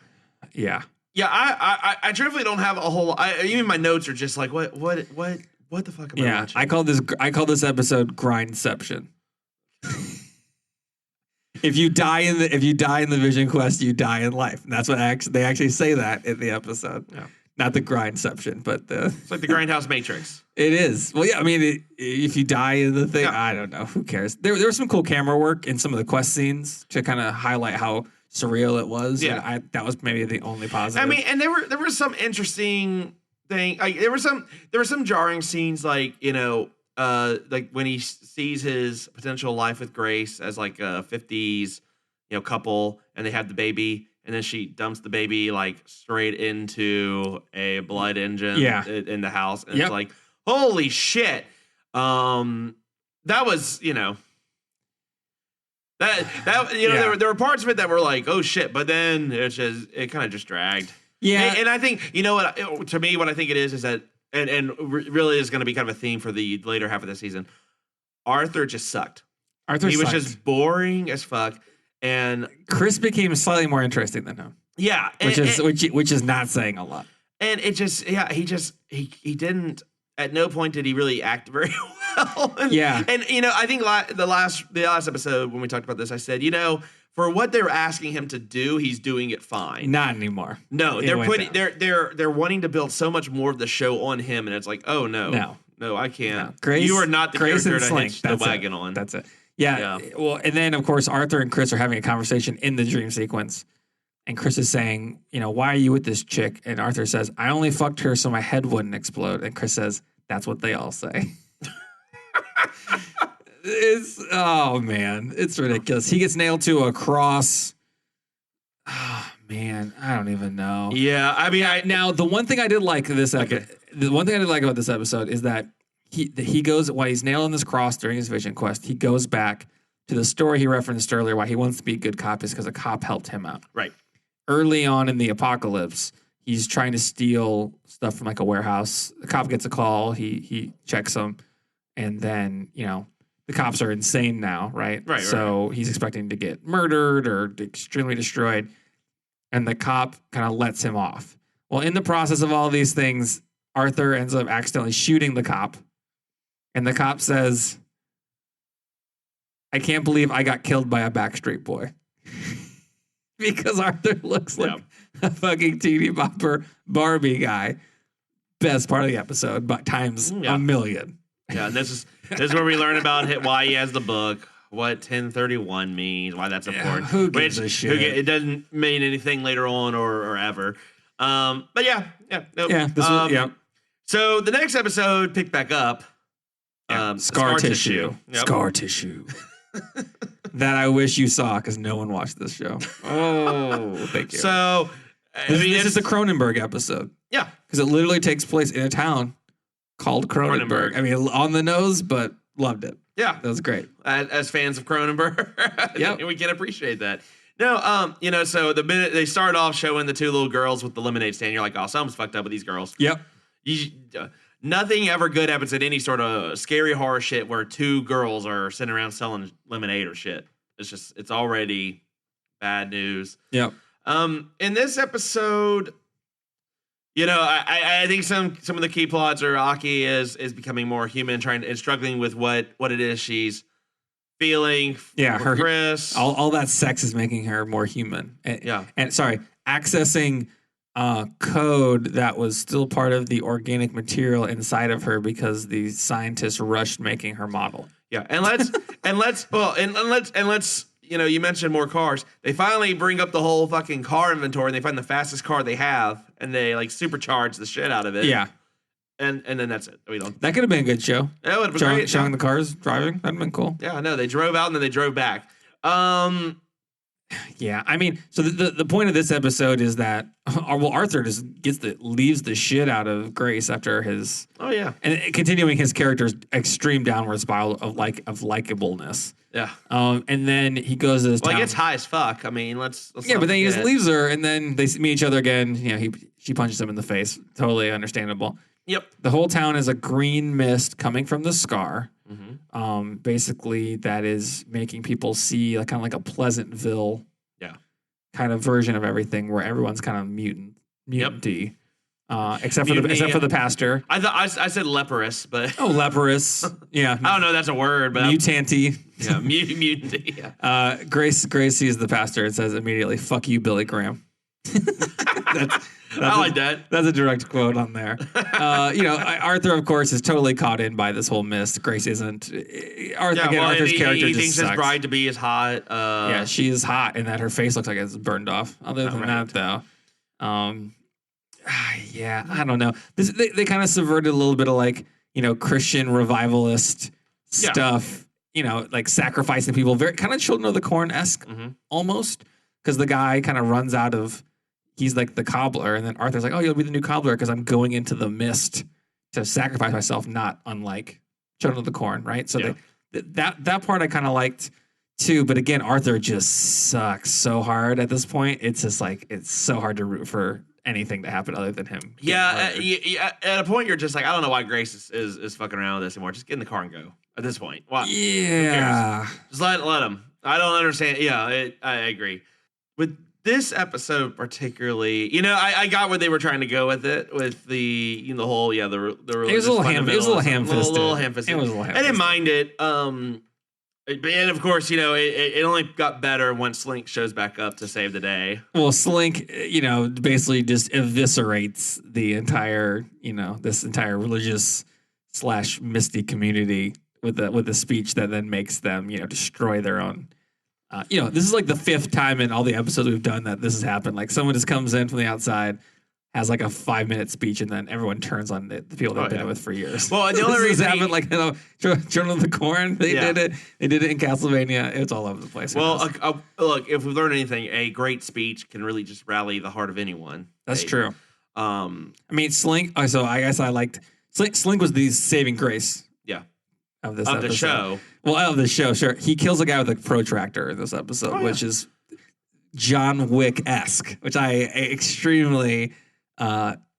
Yeah. Yeah, I truthfully don't have a whole. Even my notes are just like what the fuck am I watching? I call this episode Grindception. If you die in the Vision Quest, you die in life. And that's what they actually say that in the episode. Yeah. Not the Grindception, but it's like the Grindhouse Matrix. It is. Well, yeah. I mean, if you die in the thing, I don't know. Who cares? There was some cool camera work in some of the quest scenes to kind of highlight how surreal it was. Yeah, that was maybe the only positive. I mean, and there were some interesting thing. Like, there were some jarring scenes, like like when he sees his potential life with Grace as like a 50s couple, and they have the baby, and then she dumps the baby like straight into a blood engine in the house, and it's like, holy shit. That was there were parts of it that were like, oh shit, but then it kind of just dragged. Yeah. And I think, to me, what I think it is that, and really is going to be kind of a theme for the later half of the season, Arthur just sucked. He was just boring as fuck. And Chris became slightly more interesting than him. Yeah. Which is not saying a lot. And it just, he didn't, at no point did he really act very well. And I think the last episode when we talked about this, I said, for what they're asking him to do, he's doing it fine. Not anymore. No, they're wanting to build so much more of the show on him, and it's like, oh no, I can't. No. Grace, you are not the Grace character to Slink. hitch the wagon on. That's it. Yeah. Well, and then of course Arthur and Chris are having a conversation in the dream sequence, and Chris is saying, why are you with this chick? And Arthur says, I only fucked her so my head wouldn't explode. And Chris says, that's what they all say. It's ridiculous. He gets nailed to a cross. Oh man, I don't even know. Yeah, I mean, now the one thing I did like this episode, the one thing I did like about this episode is that he goes while he's nailing this cross during his vision quest. He goes back to the story he referenced earlier, why he wants to be a good cop is because a cop helped him out. Right. Early on in the apocalypse, he's trying to steal stuff from like a warehouse. The cop gets a call. He checks him, and then the cops are insane now, right? Right. So he's expecting to get murdered or extremely destroyed, and the cop kind of lets him off. Well, in the process of all these things, Arthur ends up accidentally shooting the cop, and the cop says, "I can't believe I got killed by a Backstreet Boy." Because Arthur looks like a fucking teeny bopper Barbie guy. Best part of the episode, but times a million. Yeah, and this is where we learn about why he has the book, what 1031 means, why that's important. Who gives a shit? It doesn't mean anything later on or ever. But yeah. So the next episode picked back up. Scar tissue. Yep. Scar tissue. That I wish you saw because no one watched this show. Oh, thank you. So this is the Cronenberg episode. Yeah. Because it literally takes place in a town called Cronenberg. I mean, on the nose, but loved it. Yeah. That was great. As fans of Cronenberg, we can appreciate that. No, so the minute they start off showing the two little girls with the lemonade stand, you're like, oh, something's fucked up with these girls. Yep. Nothing ever good happens in any sort of scary horror shit where two girls are sitting around selling lemonade or shit. It's already bad news. Yep. In this episode, I think some of the key plots are Aki is becoming more human, and struggling with what it is she's feeling. Yeah, for Chris. All that sex is making her more human. And sorry, accessing code that was still part of the organic material inside of her because the scientists rushed making her model. Yeah, and let's you mentioned more cars. They finally bring up the whole fucking car inventory and they find the fastest car they have and they like supercharge the shit out of it. Yeah. And then that's it. That could have been a good show. That would have been great. Showing the cars driving. That'd have been cool. Yeah, no, they drove out and then they drove back. Yeah, I mean, so the point of this episode is that Arthur just leaves the shit out of Grace after his and continuing his character's extreme downward spiral of likableness. Yeah. And then he goes to this town. He gets high as fuck. I mean, let's but then he just leaves her, and then they meet each other again. She punches him in the face. Totally understandable. Yep. The whole town is a green mist coming from the scar. Mm-hmm. Basically, that is making people see kind of like a Pleasantville kind of version of everything where everyone's kind of mutant-y. Except for the pastor. I said leprous, but leprous. Yeah. I don't know if that's a word, but mutanty. Yeah, mutanty. Yeah. Grace sees the pastor and says immediately, "Fuck you, Billy Graham." I like that. That's a direct quote on there. Arthur, of course, is totally caught in by this whole mist. Grace isn't. Arthur's character he just thinks sucks. his bride to be is hot. Yeah, she is hot, and that her face looks like it's burned off. Other than that, though, yeah, I don't know. They kind of subverted a little bit of Christian revivalist stuff. Like sacrificing people, very kind of Children of the Corn-esque almost, because the guy kind of runs out of. He's like the cobbler, and then Arthur's like, "Oh, you'll be the new cobbler because I'm going into the mist to sacrifice myself." Not unlike Children of the Corn, right? So that part I kind of liked too. But again, Arthur just sucks so hard at this point. It's just it's so hard to root for anything to happen other than him. Yeah, at a point you're just like, I don't know why Grace is fucking around with this anymore. Just get in the car and go. At this point, why? Yeah, just let him. I don't understand. Yeah, I agree with. This episode particularly, I got where they were trying to go with it, with the the whole the it was a little ham-fisted. It was a little ham-fisted. I didn't mind it. And of course, it only got better when Slink shows back up to save the day. Well, Slink, basically just eviscerates the entire, this entire religious / misty community with a speech that then makes them, destroy their own. This is like the fifth time in all the episodes we've done that this has happened. Like someone just comes in from the outside, has like a 5-minute speech, and then everyone turns on the people they've been with for years. Well, and the only reason happened Children of the Corn, they did it. They did it in Castlevania. It's all over the place. Well, look, if we've learned anything, a great speech can really just rally the heart of anyone. That's true. I mean, Slink. So I guess I liked Slink was the saving grace. Yeah. this of episode. the show. Well, of the show, sure. He kills a guy with a protractor in this episode, which is John Wick-esque, which I extremely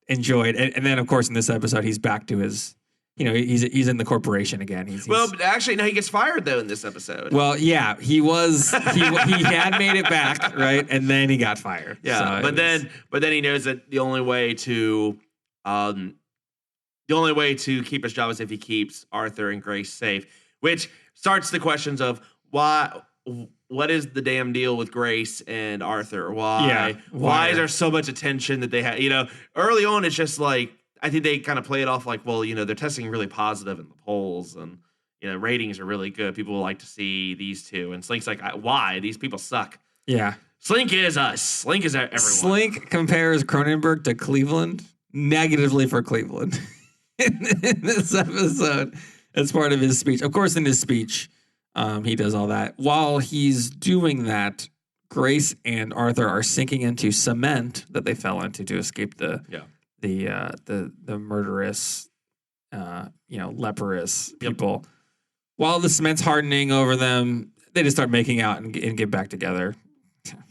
enjoyed. And then, of course, in this episode, he's back to his, he's in the corporation again. Well, actually, no, he gets fired, though, in this episode. Well, yeah, he had made it back, right? And then he got fired. Yeah, so but then he knows that the only way to keep his job is if he keeps Arthur and Grace safe, which starts the questions of what is the damn deal with Grace and Arthur? Why is there so much attention that they have? Early on, it's just like, I think they kind of play it off like, well, they're testing really positive in the polls and, ratings are really good. People like to see these two. And Slink's like, why? These people suck. Yeah. Slink is us. Slink is everyone. Slink compares Cronenberg to Cleveland negatively for Cleveland in this episode as part of his speech. Of course, in his speech, he does all that. While he's doing that, Grace and Arthur are sinking into cement that they fell into to escape the murderous, leprous people. While the cement's hardening over them, they just start making out and get back together.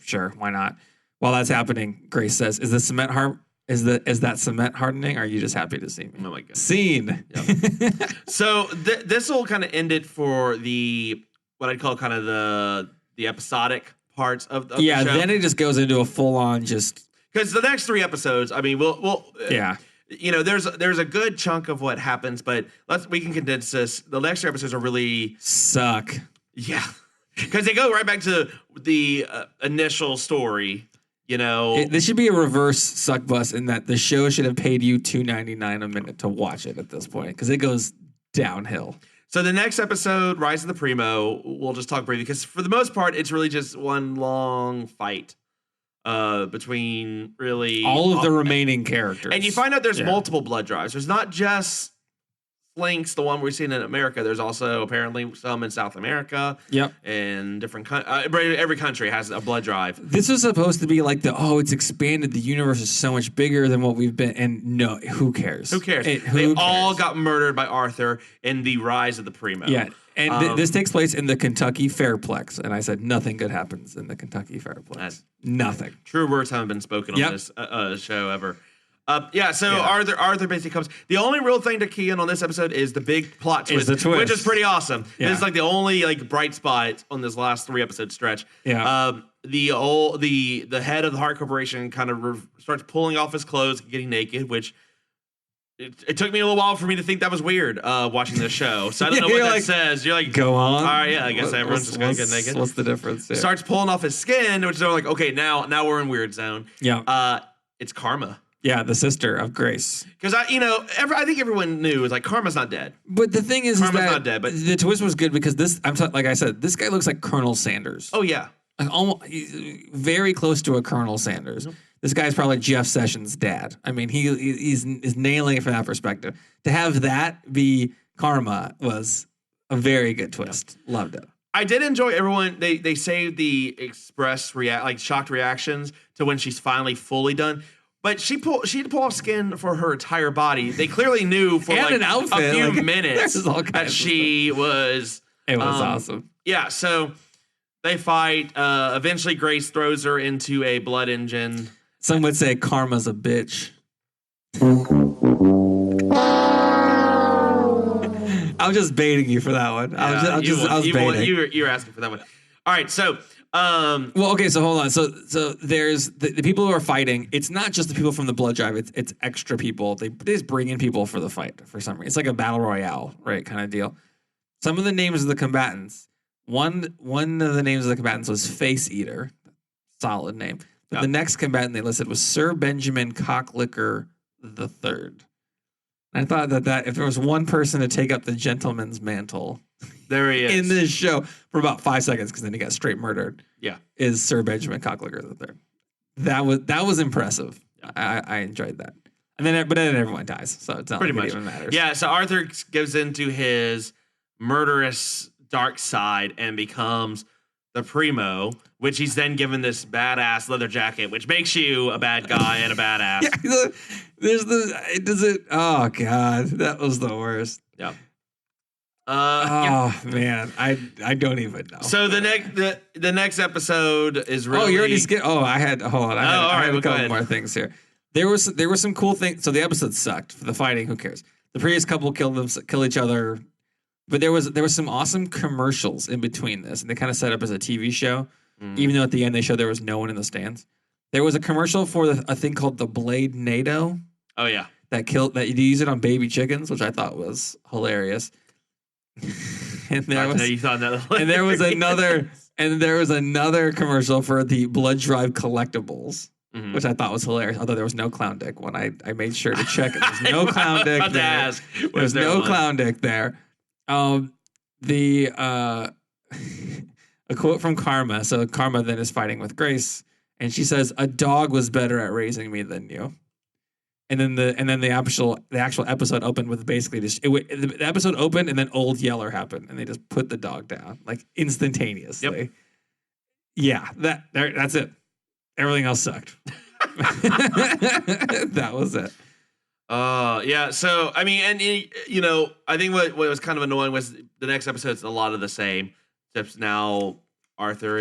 Sure, why not? While that's happening, Grace says, "Is the cement Is that cement hardening? Or are you just happy to see me?" Oh my god! Scene. Yep. So this will kind of end it for what I'd call kind of the episodic parts of the show. Then it just goes into a full on just because the next 3 episodes. I mean, we'll there's a good chunk of what happens, but we can condense this. The next 3 episodes are really suck. Yeah, because they go right back to the initial story. This should be a reverse suck bus in that the show should have paid you $2.99 a minute to watch it at this point because it goes downhill. So the next episode, Rise of the Primo, we'll just talk briefly because for the most part, it's really just one long fight between really all of the remaining characters. And you find out there's multiple blood drives. There's not just Slink's, the one we're seeing in America. There's also apparently some in South America. Yep. And different every country has a blood drive. This is supposed to be like it's expanded. The universe is so much bigger than what we've been. And no, who cares? Who cares? They all got murdered by Arthur in the Rise of the Primo. Yeah. And this takes place in the Kentucky Fairplex. And I said nothing good happens in the Kentucky Fairplex. Nothing. True words haven't been spoken on this show ever. Arthur basically comes. The only real thing to key in on this episode is the big plot twist, which is pretty awesome. Yeah. This is like the only bright spot on this last 3 episode stretch. Yeah. The head of the Hart Corporation kind of starts pulling off his clothes, getting naked, which it took me a little while for me to think that was weird watching this show. So I don't know what that says. You're like, go on. All right, yeah, I guess everyone's just gonna get naked. What's the difference? Yeah. Starts pulling off his skin, which they're like, okay, now we're in weird zone. Yeah. It's Karma. Yeah, the sister of Grace. Because I think everyone knew is like Karma's not dead. But the thing is, Karma's that not dead. But the twist was good because like I said, this guy looks like Colonel Sanders. Oh yeah, like almost very close to a Colonel Sanders. Mm-hmm. This guy's probably Jeff Sessions' dad. I mean, he's nailing it from that perspective. To have that be Karma was a very good twist. Yeah. Loved it. I did enjoy everyone. They saved the shocked reactions to when she's finally fully done. But she had to pull off skin for her entire body. They clearly knew for an outfit, a few minutes that she was. It was awesome. Yeah, so they fight. Eventually, Grace throws her into a blood engine. Some would say Karma's a bitch. I was just baiting you for that one. Yeah, I was baiting. You were asking for that one. All right, so. So hold on. So there's the people who are fighting. It's not just the people from the blood drive. It's extra people. They just bring in people for the fight for some reason. It's like a battle royale, right? Kind of deal. Some of the names of the combatants. One of the names of the combatants was Face Eater. Solid name. But the next combatant they listed was Sir Benjamin Cocklicker III. I thought that if there was one person to take up the gentleman's mantle, there he is in this show for about 5 seconds, because then he got straight murdered. Yeah, is Sir Benjamin Cocklicker III. That was impressive. Yeah. I enjoyed that. But then everyone dies, so it's not pretty much even matters. Yeah, so Arthur goes into his murderous dark side and becomes the Primo, which he's then given this badass leather jacket, which makes you a bad guy and a badass. Oh god, that was the worst. Yeah. Man, I don't even know. So the next episode is really. Oh, you already skipped. Oh, I had. Hold on. I had a couple more things here. There were some cool things. So the episode sucked for the fighting. Who cares? The previous couple kill each other, but there was some awesome commercials in between this, and they kind of set up as a TV show. Even though at the end they showed there was no one in the stands. There was a commercial for a thing called the Blade NATO. Oh yeah, that you use it on baby chickens, which I thought was hilarious. And there was another commercial for the Blood Drive collectibles, which I thought was hilarious. Although there was no clown dick when I made sure to check it. There's no clown dick there. There's no clown dick there. A quote from Karma. So Karma then is fighting with Grace, and she says, "A dog was better at raising me than you." And then the actual episode opened with basically just the episode opened and then Old Yeller happened and they just put the dog down like instantaneously. Yep. Yeah, that's it. Everything else sucked. That was it. Yeah. So I mean, and I think what was kind of annoying was the next episode's a lot of the same, except now Arthur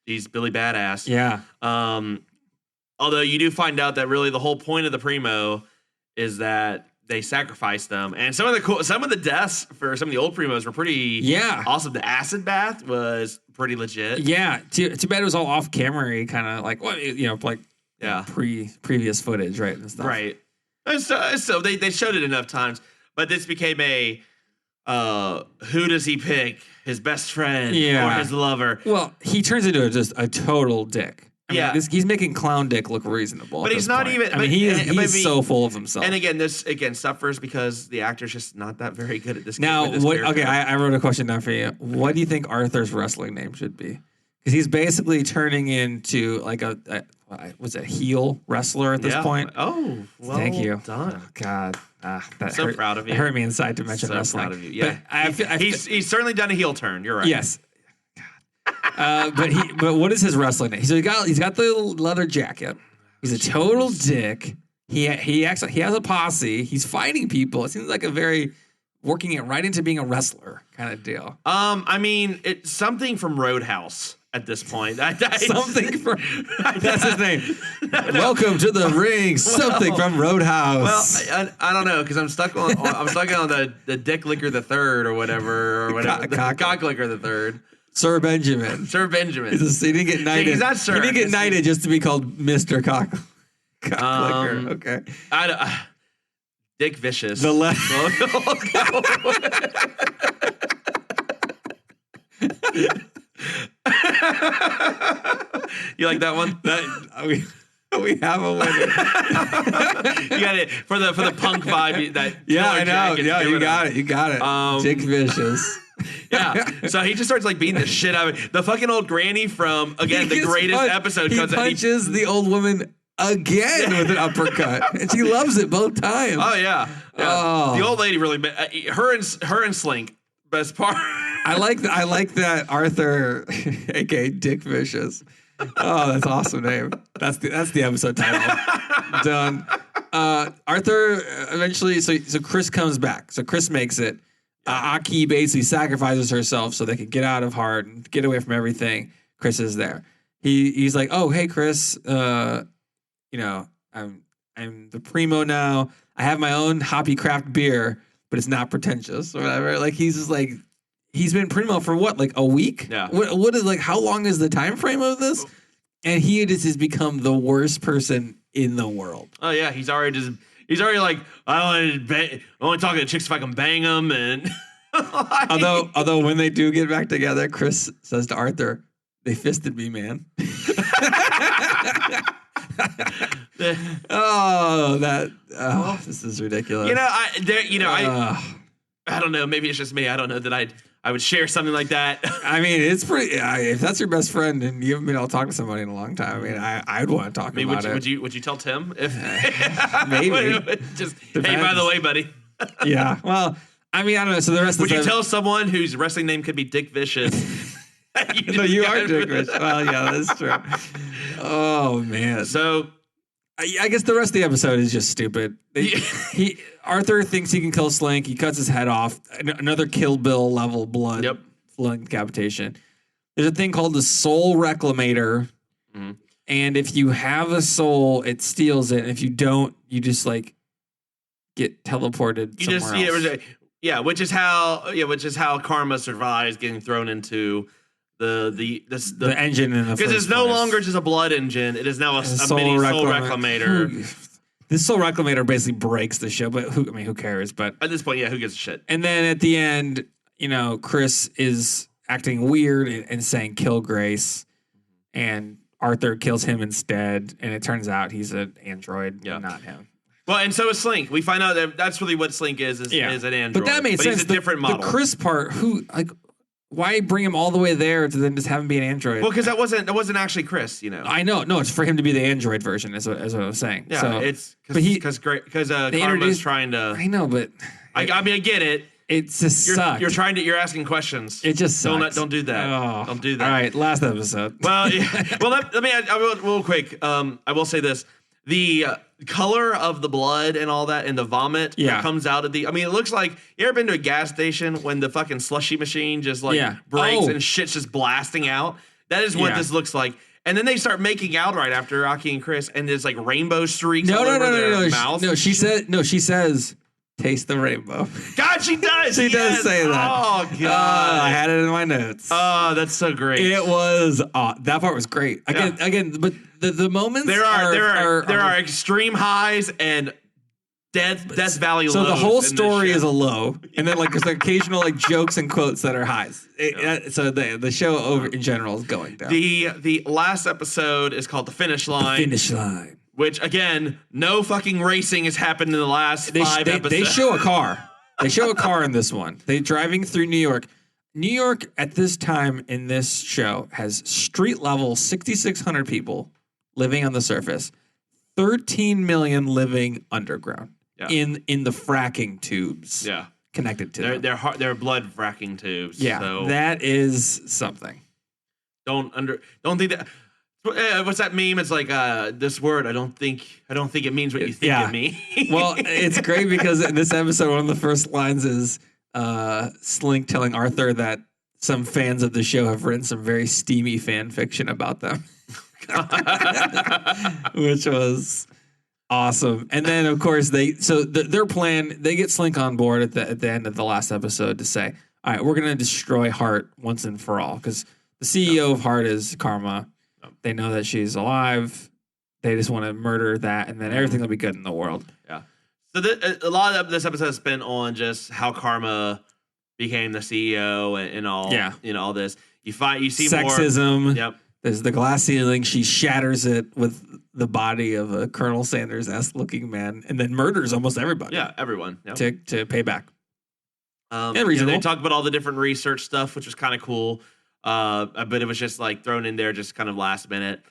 he's Billy Badass. Yeah. Although you do find out that really the whole point of the Primo is that they sacrificed them, and some of the deaths for some of the old Primos were pretty awesome. The acid bath was pretty legit. Yeah, too bad it was all off camera, kind of like previous footage, right, and stuff. Right. And so they showed it enough times, but this became a who does he pick, his best friend or his lover? Well, he turns into just a total dick. I mean, he's making Clown Dick look reasonable. But he's not point. even. I mean, he's so full of himself. And this suffers because the actor's just not that very good at this. Now, I wrote a question down for you. What do you think Arthur's wrestling name should be? Because he's basically turning into like a heel wrestler at this point. Oh, well thank you. Done. Oh, God, proud of you. It hurt me inside to mention wrestling. Proud of you. Yeah, he's certainly done a heel turn. You're right. Yes. But what is his wrestling name? So he's got the leather jacket. He's a total dick. He has a posse. He's fighting people. It seems like a very working it right into being a wrestler kind of deal. I mean, it's something from Roadhouse at this point. That's his name. Welcome to the ring. Something from Roadhouse. Well, I don't know because I'm stuck on the Dick Licker the Third or whatever Cock Licker the Third. Sir Benjamin. Sir Benjamin. He didn't get knighted. He's not Sir. He didn't get knighted just to be called Mr. Cock Licker. Okay. Dick Vicious. The left. You like that one? We have a winner. You got it for the punk vibe. I know. Yeah, you got it. Dick Vicious. Yeah, so he just starts like beating the shit out of it. The fucking old granny from the greatest episode. He punches the old woman again with an uppercut, and she loves it both times. Oh yeah. Oh. The old lady really. Her and Slink. Best part. I like that Arthur, aka Dick Vicious. Oh, that's an awesome name. That's the episode title. Done. Arthur eventually. So Chris comes back. So Chris makes it. Aki basically sacrifices herself so they could get out of Hart and get away from everything. Chris is there. He's like, "Oh, hey, Chris. I'm the Primo now. I have my own hoppy craft beer, but it's not pretentious or whatever." Like he's just like he's been Primo for what, like a week? Yeah. What is how long is the time frame of this? And he just has become the worst person in the world. Oh yeah, he's already like, I only talking to chicks if I can bang them, and although when they do get back together, Chris says to Arthur, "They fisted me, man." This is ridiculous. I don't know. Maybe it's just me. I don't know that I would share something like that. I mean, it's pretty. If that's your best friend and you haven't been able to talk to somebody in a long time, I mean, I'd want to talk about it. Would you tell Tim? If maybe. Just depends. Hey, by the way, buddy. Yeah. Well, I mean, I don't know. So the rest of the time, would you tell someone whose wrestling name could be Dick Vicious? No, you are Dick Vicious. Well, yeah, that's true. Oh man. So I guess the rest of the episode is just stupid. Arthur thinks he can kill Slink. He cuts his head off. Another Kill Bill level blood. Yep. Flung decapitation. There's a thing called the Soul Reclamator. Mm-hmm. And if you have a soul, it steals it. And if you don't, you just like get teleported somewhere else. Which is how Karma survives getting thrown into the engine in the because it's no longer just a blood engine. It is now a mini soul reclamator. This Soul Reclamator basically breaks the show, but who cares? But at this point, who gives a shit? And then at the end, Chris is acting weird and saying "kill Grace," and Arthur kills him instead. And it turns out he's an android, not him. Well, and so is Slink. We find out that that's really what Slink is an android. But that made sense. He's a different model. The Chris part, why bring him all the way there to then just have him be an android? Well, because that wasn't actually Chris, I know. No, it's for him to be the android version. Is what I was saying. Yeah, so, it's because Karma's trying to. I know, but I get it. It just sucks. You're asking questions. It just sucks. Don't do that. Oh. Don't do that. All right, last episode. Well, let me add real quick. I will say this: the color of the blood and all that, and the vomit that comes out of it looks like, you ever been to a gas station when the fucking slushy machine just breaks and shit's just blasting out? That is what this looks like. And then they start making out right after Rocky and Chris, and there's like rainbow streaks all over their mouths. She says, taste the rainbow. God, she does. She does say that. Oh, God. I had it in my notes. Oh, that's so great. It was, that part was great. Again, but the moments there are extreme highs and Death Valley lows. So the whole story is a low, and then there's occasional jokes and quotes that are highs. So the show in general is going down. The last episode is called The Finish Line. The Finish Line. Which, again, no fucking racing has happened in the last 5 episodes. They show a car. They show a car in this one. They're driving through New York. New York, at this time in this show, has street level 6,600 people living on the surface, 13 million living underground in the fracking tubes connected to them. They're blood fracking tubes. Yeah, so that is something. Don't think that... what's that meme? It's like this word. I don't think it means what you think it means. Well, it's great because in this episode, one of the first lines is Slink telling Arthur that some fans of the show have written some very steamy fan fiction about them, which was awesome. And then, of course, their plan. They get Slink on board at the end of the last episode to say, "All right, we're going to destroy Hart once and for all," because the CEO of Hart is Karma. They know that she's alive. They just want to murder that, and then everything will be good in the world. Yeah. So a lot of this episode is spent on just how Karma became the CEO and all. Yeah. All this. You see sexism. More. Yep. There's the glass ceiling. She shatters it with the body of a Colonel Sanders-esque looking man, and then murders almost everybody. Yeah, everyone. Yep. To pay back. They talked about all the different research stuff, which was kind of cool. A bit of it was just thrown in there, just kind of last minute.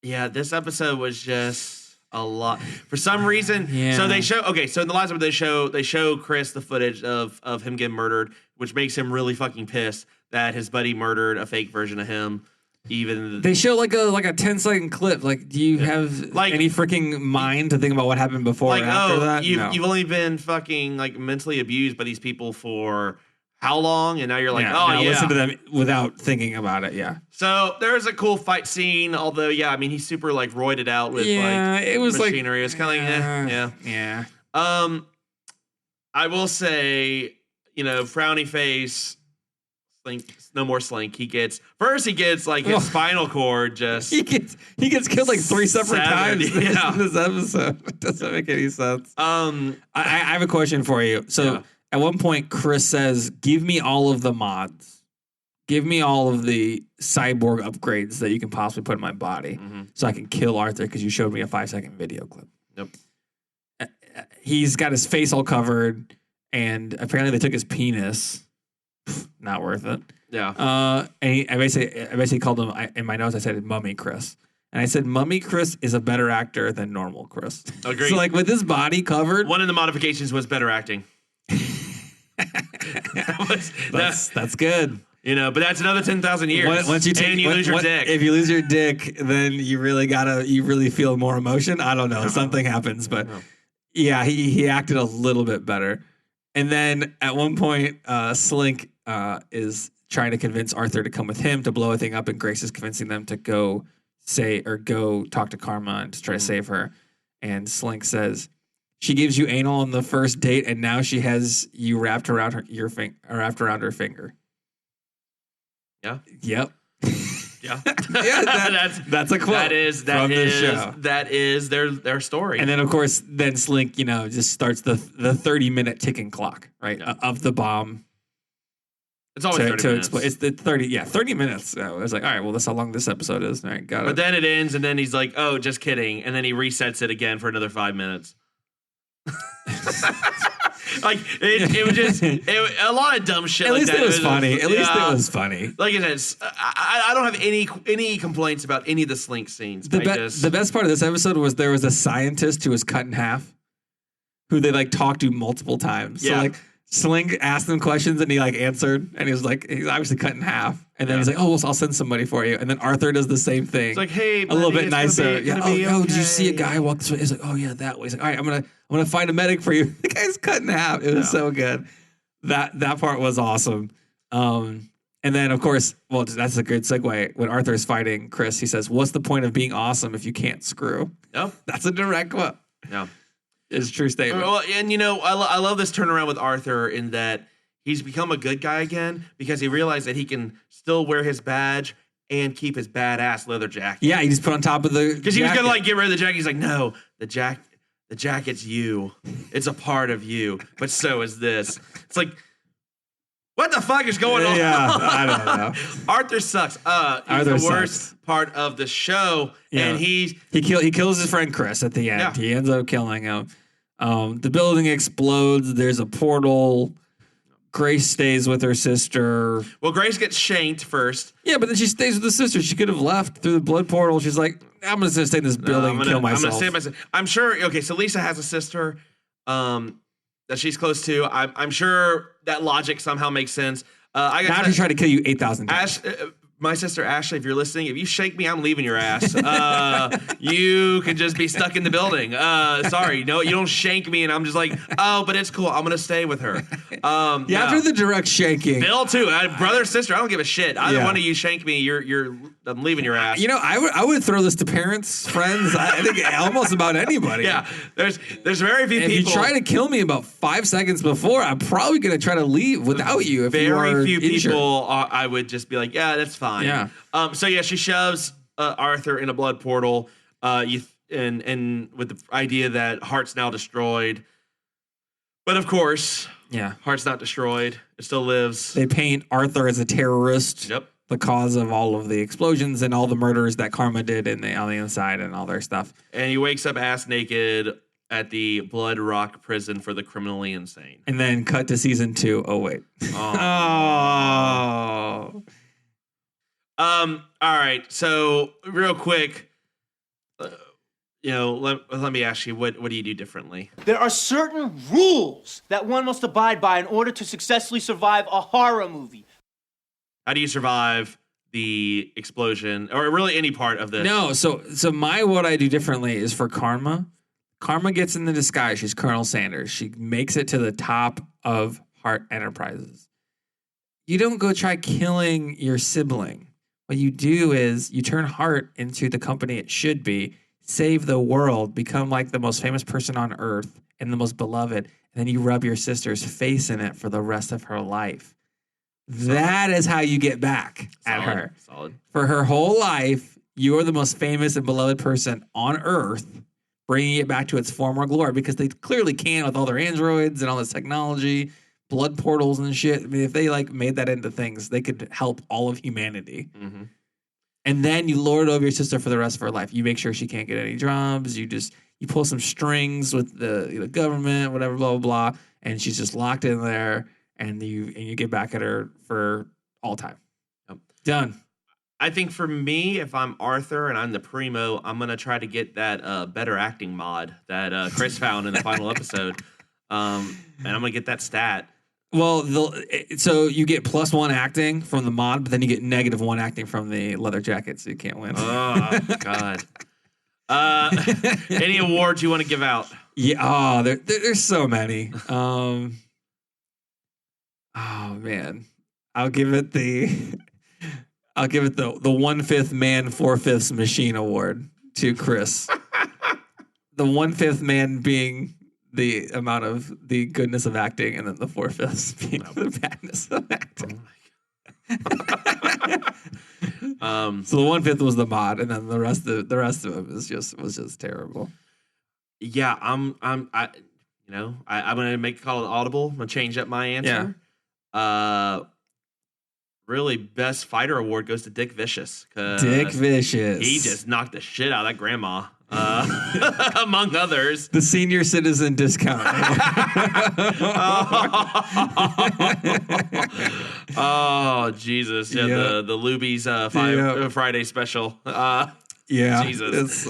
This episode was just a lot for some reason. Yeah. So they show so in the last episode they show Chris the footage of him getting murdered, which makes him really fucking pissed that his buddy murdered a fake version of him. Even they show like a 10-second clip. Do you have any freaking mind to think about what happened before or after that? You've only been fucking mentally abused by these people for how long? And now you're listen to them without thinking about it. Yeah. So there's a cool fight scene. Although he's super roided out with it was machinery. It's kind of yeah. I will say frowny face. Slink, no more Slink. He gets his spinal cord just. He gets killed 3 separate times in this episode. It doesn't make any sense. I have a question for you. So at one point, Chris says, "Give me all of the mods. Give me all of the cyborg upgrades that you can possibly put in my body, so I can kill Arthur because you showed me a 5-second video clip." Nope. He's got his face all covered, and apparently they took his penis. Not worth it. Yeah. And I basically called him, in my notes, I said Mummy Chris. And I said Mummy Chris is a better actor than normal Chris. Agreed. So with his body covered. One of the modifications was better acting. That's good. But that's another 10,000 years. Once you lose your dick. If you lose your dick, then you really feel more emotion. I don't know. Something happens, but yeah, he acted a little bit better. And then at one point, Slink is trying to convince Arthur to come with him to blow a thing up, and Grace is convincing them to go talk to Karma and to try to save her. And Slink says, she gives you anal on the first date, and now she has you wrapped around her finger. Yeah. Yep. Yeah. That's a quote. That is their story. And then of course, Slink, just starts the 30-minute ticking clock, right, of the bomb. It's always 30 minutes. It's the 30 minutes. I was like, all right, well, that's how long this episode is. All right, got it. But then it ends, and then he's like, oh, just kidding. And then he resets it again for another 5 minutes. Like, it was just a lot of dumb shit. At least it was funny. At least it was funny. Like I said, I don't have any complaints about any of the Slink scenes. The best part of this episode was there was a scientist who was cut in half, who they talked to multiple times. Yeah. So Slink asked him questions and he answered, and he's obviously cut in half. And then he's like, oh, well, I'll send somebody for you. And then Arthur does the same thing. It's like, hey, buddy, a little bit nicer. Okay. Did you see a guy walk this way? He's like, oh yeah, that way. He's like, all right, I'm gonna find a medic for you. The guy's cut in half. It was so good. That part was awesome. And then of course, well, that's a good segue. When Arthur's fighting Chris, he says, what's the point of being awesome if you can't screw? Yep. That's a direct quote. Yeah. It's a true statement. Well, and I love this turnaround with Arthur in that he's become a good guy again because he realized that he can still wear his badge and keep his badass leather jacket. Yeah, he just put on top of the because he was gonna get rid of the jacket. He's like, no, the jacket's you. It's a part of you. But so is this. It's like, what the fuck is going on? Yeah, I don't know. Arthur sucks. He's the worst part of the show, and he kills his friend Chris at the end. Yeah. He ends up killing him. The building explodes. There's a portal. Grace stays with her sister. Well, Grace gets shanked first. Yeah, but then she stays with the sister. She could have left through the blood portal. She's like, I'm going to stay in this building and kill myself. I'm going to stay myself. I'm sure. Okay, so Lisa has a sister that she's close to. I'm sure that logic somehow makes sense. Not if he tried to kill you 8,000 times. My sister Ashley, if you're listening, if you shake me, I'm leaving your ass. You can just be stuck in the building. Sorry, no, you don't shank me, and I'm just like, oh, but it's cool. I'm gonna stay with her. After the direct shanking, Bill too, brother, sister. I don't give a shit. Either one of you shank me, I'm leaving your ass. I would throw this to parents, friends. I think almost about anybody. Yeah, there's very few people. If you try to kill me about 5 seconds before, I'm probably gonna try to leave without you. If very few injured. people, I would just be like, yeah, that's fine. Yeah. So she shoves Arthur in a blood portal. And with the idea that Hart's now destroyed, but of course, Hart's not destroyed. It still lives. They paint Arthur as a terrorist. Yep. The cause of all of the explosions and all the murders that Karma did on the inside and all their stuff. And he wakes up ass naked at the Blood Rock prison for the criminally insane. And then cut to season 2. Oh wait. Oh. All right. So real quick, let me ask you, what do you do differently? There are certain rules that one must abide by in order to successfully survive a horror movie. How do you survive the explosion, or really any part of this? No. So what I do differently is for Karma. Karma gets in the disguise. She's Colonel Sanders. She makes it to the top of Hart Enterprises. You don't go try killing your sibling. What you do is you turn Hart into the company it should be, save the world, become like the most famous person on earth and the most beloved, and then you rub your sister's face in it for the rest of her life. Solid. That is how you get back at her. Solid. For her whole life, you are the most famous and beloved person on earth, bringing it back to its former glory, because they clearly can with all their androids and all this technology, blood portals and shit. I mean, if they made that into things, they could help all of humanity. Mm-hmm. And then you lord over your sister for the rest of her life. You make sure she can't get any jobs. You pull some strings with the government, whatever, blah, blah, blah. And she's just locked in there, and you get back at her for all time. Yep. Done. I think for me, if I'm Arthur and I'm the Primo, I'm going to try to get that better acting mod that Chris found in the final episode. And I'm going to get that stat. Well, so you get +1 acting from the mod, but then you get -1 acting from the leather jacket, so you can't win. Oh, God. Any awards you want to give out? Yeah. Oh, there's so many. Oh man, I'll give it the 1/5 man, 4/5 machine award to Chris. The 1/5 man being the amount of the goodness of acting, and then the 4/5 being the badness of acting. So the 1/5 was the mod, and then the rest of it was just terrible. Yeah, I'm gonna make a call it audible. I'm gonna change up my answer. Yeah. Really, best fighter award goes to Dick Vicious. Dick Vicious. He just knocked the shit out of that grandma. Among others. The senior citizen discount. Oh, Jesus. Yeah, the Luby's Friday special. Jesus.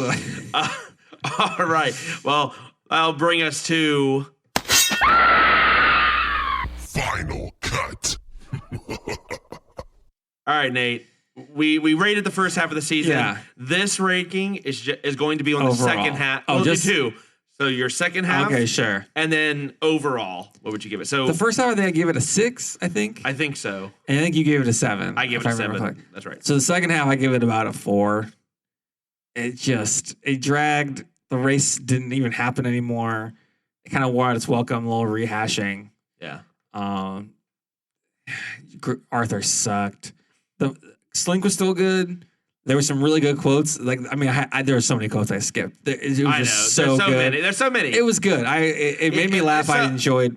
All right. Well, that'll bring us to Final Cut. All right, Nate. We rated the first half of the season. Yeah. This ranking is going to be on overall. the second half. Oh, just two. So your second half. Okay, sure. And then overall, what would you give it? So the first half, I think I gave it a 6. I think so. And I think you gave it a 7. I gave it a 7. That's right. So the second half, I give it about a 4. It dragged. The race didn't even happen anymore. It kind of wore out its welcome. A little rehashing. Yeah. Arthur sucked. The Slink was still good. There were some really good quotes. Like, I mean, there were so many quotes I skipped. It was just so good. There's so many. It was good. It made me laugh. I enjoyed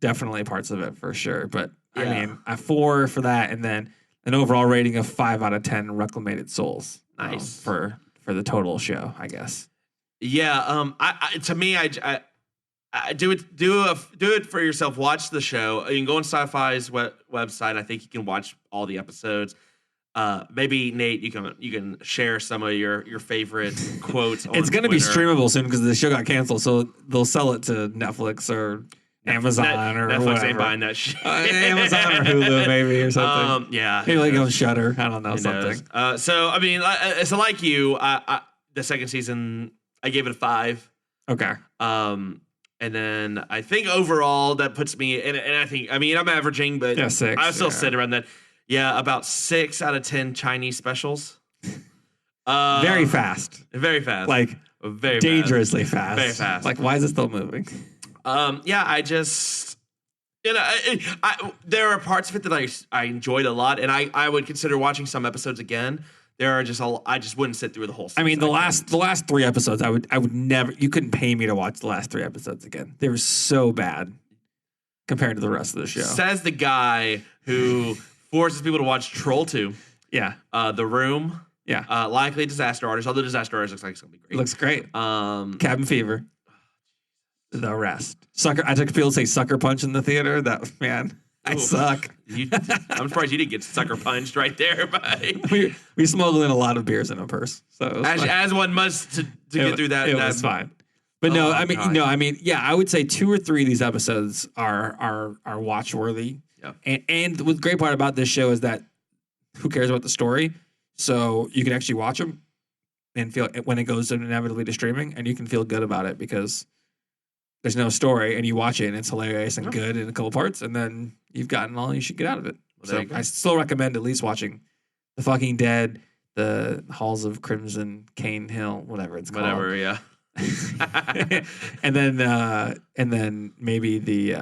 definitely parts of it for sure. But I mean, a 4 for that, and then an overall rating of 5 out of 10 reclamated souls. Nice for the total show, I guess. Yeah. To me, I do it for yourself. Watch the show. You can go on Sci-Fi's website. I think you can watch all the episodes. Maybe Nate, you can share some of your favorite quotes. It's going to be streamable soon because the show got canceled, so they'll sell it to Netflix or Amazon or Netflix whatever. ain't buying that shit. Amazon or Hulu maybe or something. Yeah, maybe like on Shudder. I don't know, something. So I mean, so like you, the second season, I gave it a 5. Okay. And then I think overall that puts me in, and I think, I mean, I'm averaging, but 6, I still sit around that. Yeah, about 6 out of 10 Chinese specials. Very fast. Very fast. Like, very dangerously fast. Very fast. Like, why is it still moving? Yeah, I just, there are parts of it that I enjoyed a lot, and I would consider watching some episodes again. There are just I just wouldn't sit through the whole season. I mean, the last 3 episodes, I would never. You couldn't pay me to watch the last 3 episodes again. They were so bad compared to the rest of the show. Says the guy who forces people to watch Troll 2. Yeah. The Room. Yeah. Likely Disaster Artist. Although Disaster Artist looks like it's gonna be great. Looks great. Cabin Fever. The Rest. Sucker. I took people to say Sucker Punch in the theater. That man. I suck. I'm surprised you didn't get sucker punched right there. We smuggled in a lot of beers in a purse, so as one must to get through that. It was fine. But I mean, yeah, I would say 2 or 3 of these episodes are watch worthy. Yeah. And the great part about this show is that who cares about the story? So you can actually watch them and feel when it goes inevitably to streaming, and you can feel good about it because there's no story, and you watch it, and it's hilarious and good in a couple parts, and then you've gotten all you should get out of it. So I still recommend at least watching The Fucking Dead, The Halls of Crimson, Cane Hill, whatever it's called. Whatever, yeah. and then maybe the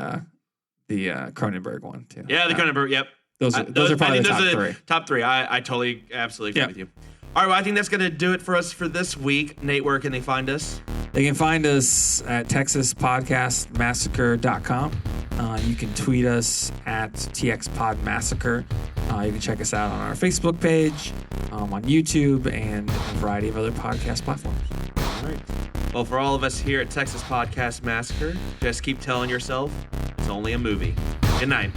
Cronenberg one too. Yeah, the Cronenberg. Yep. Those are probably the top 3. Top 3. I totally, absolutely agree with you. All right, well, I think that's going to do it for us for this week. Nate, where can they find us? They can find us at TexasPodcastMassacre.com. You can tweet us at TXPodMassacre. You can check us out on our Facebook page, on YouTube, and a variety of other podcast platforms. All right. Well, for all of us here at Texas Podcast Massacre, just keep telling yourself it's only a movie. Good night.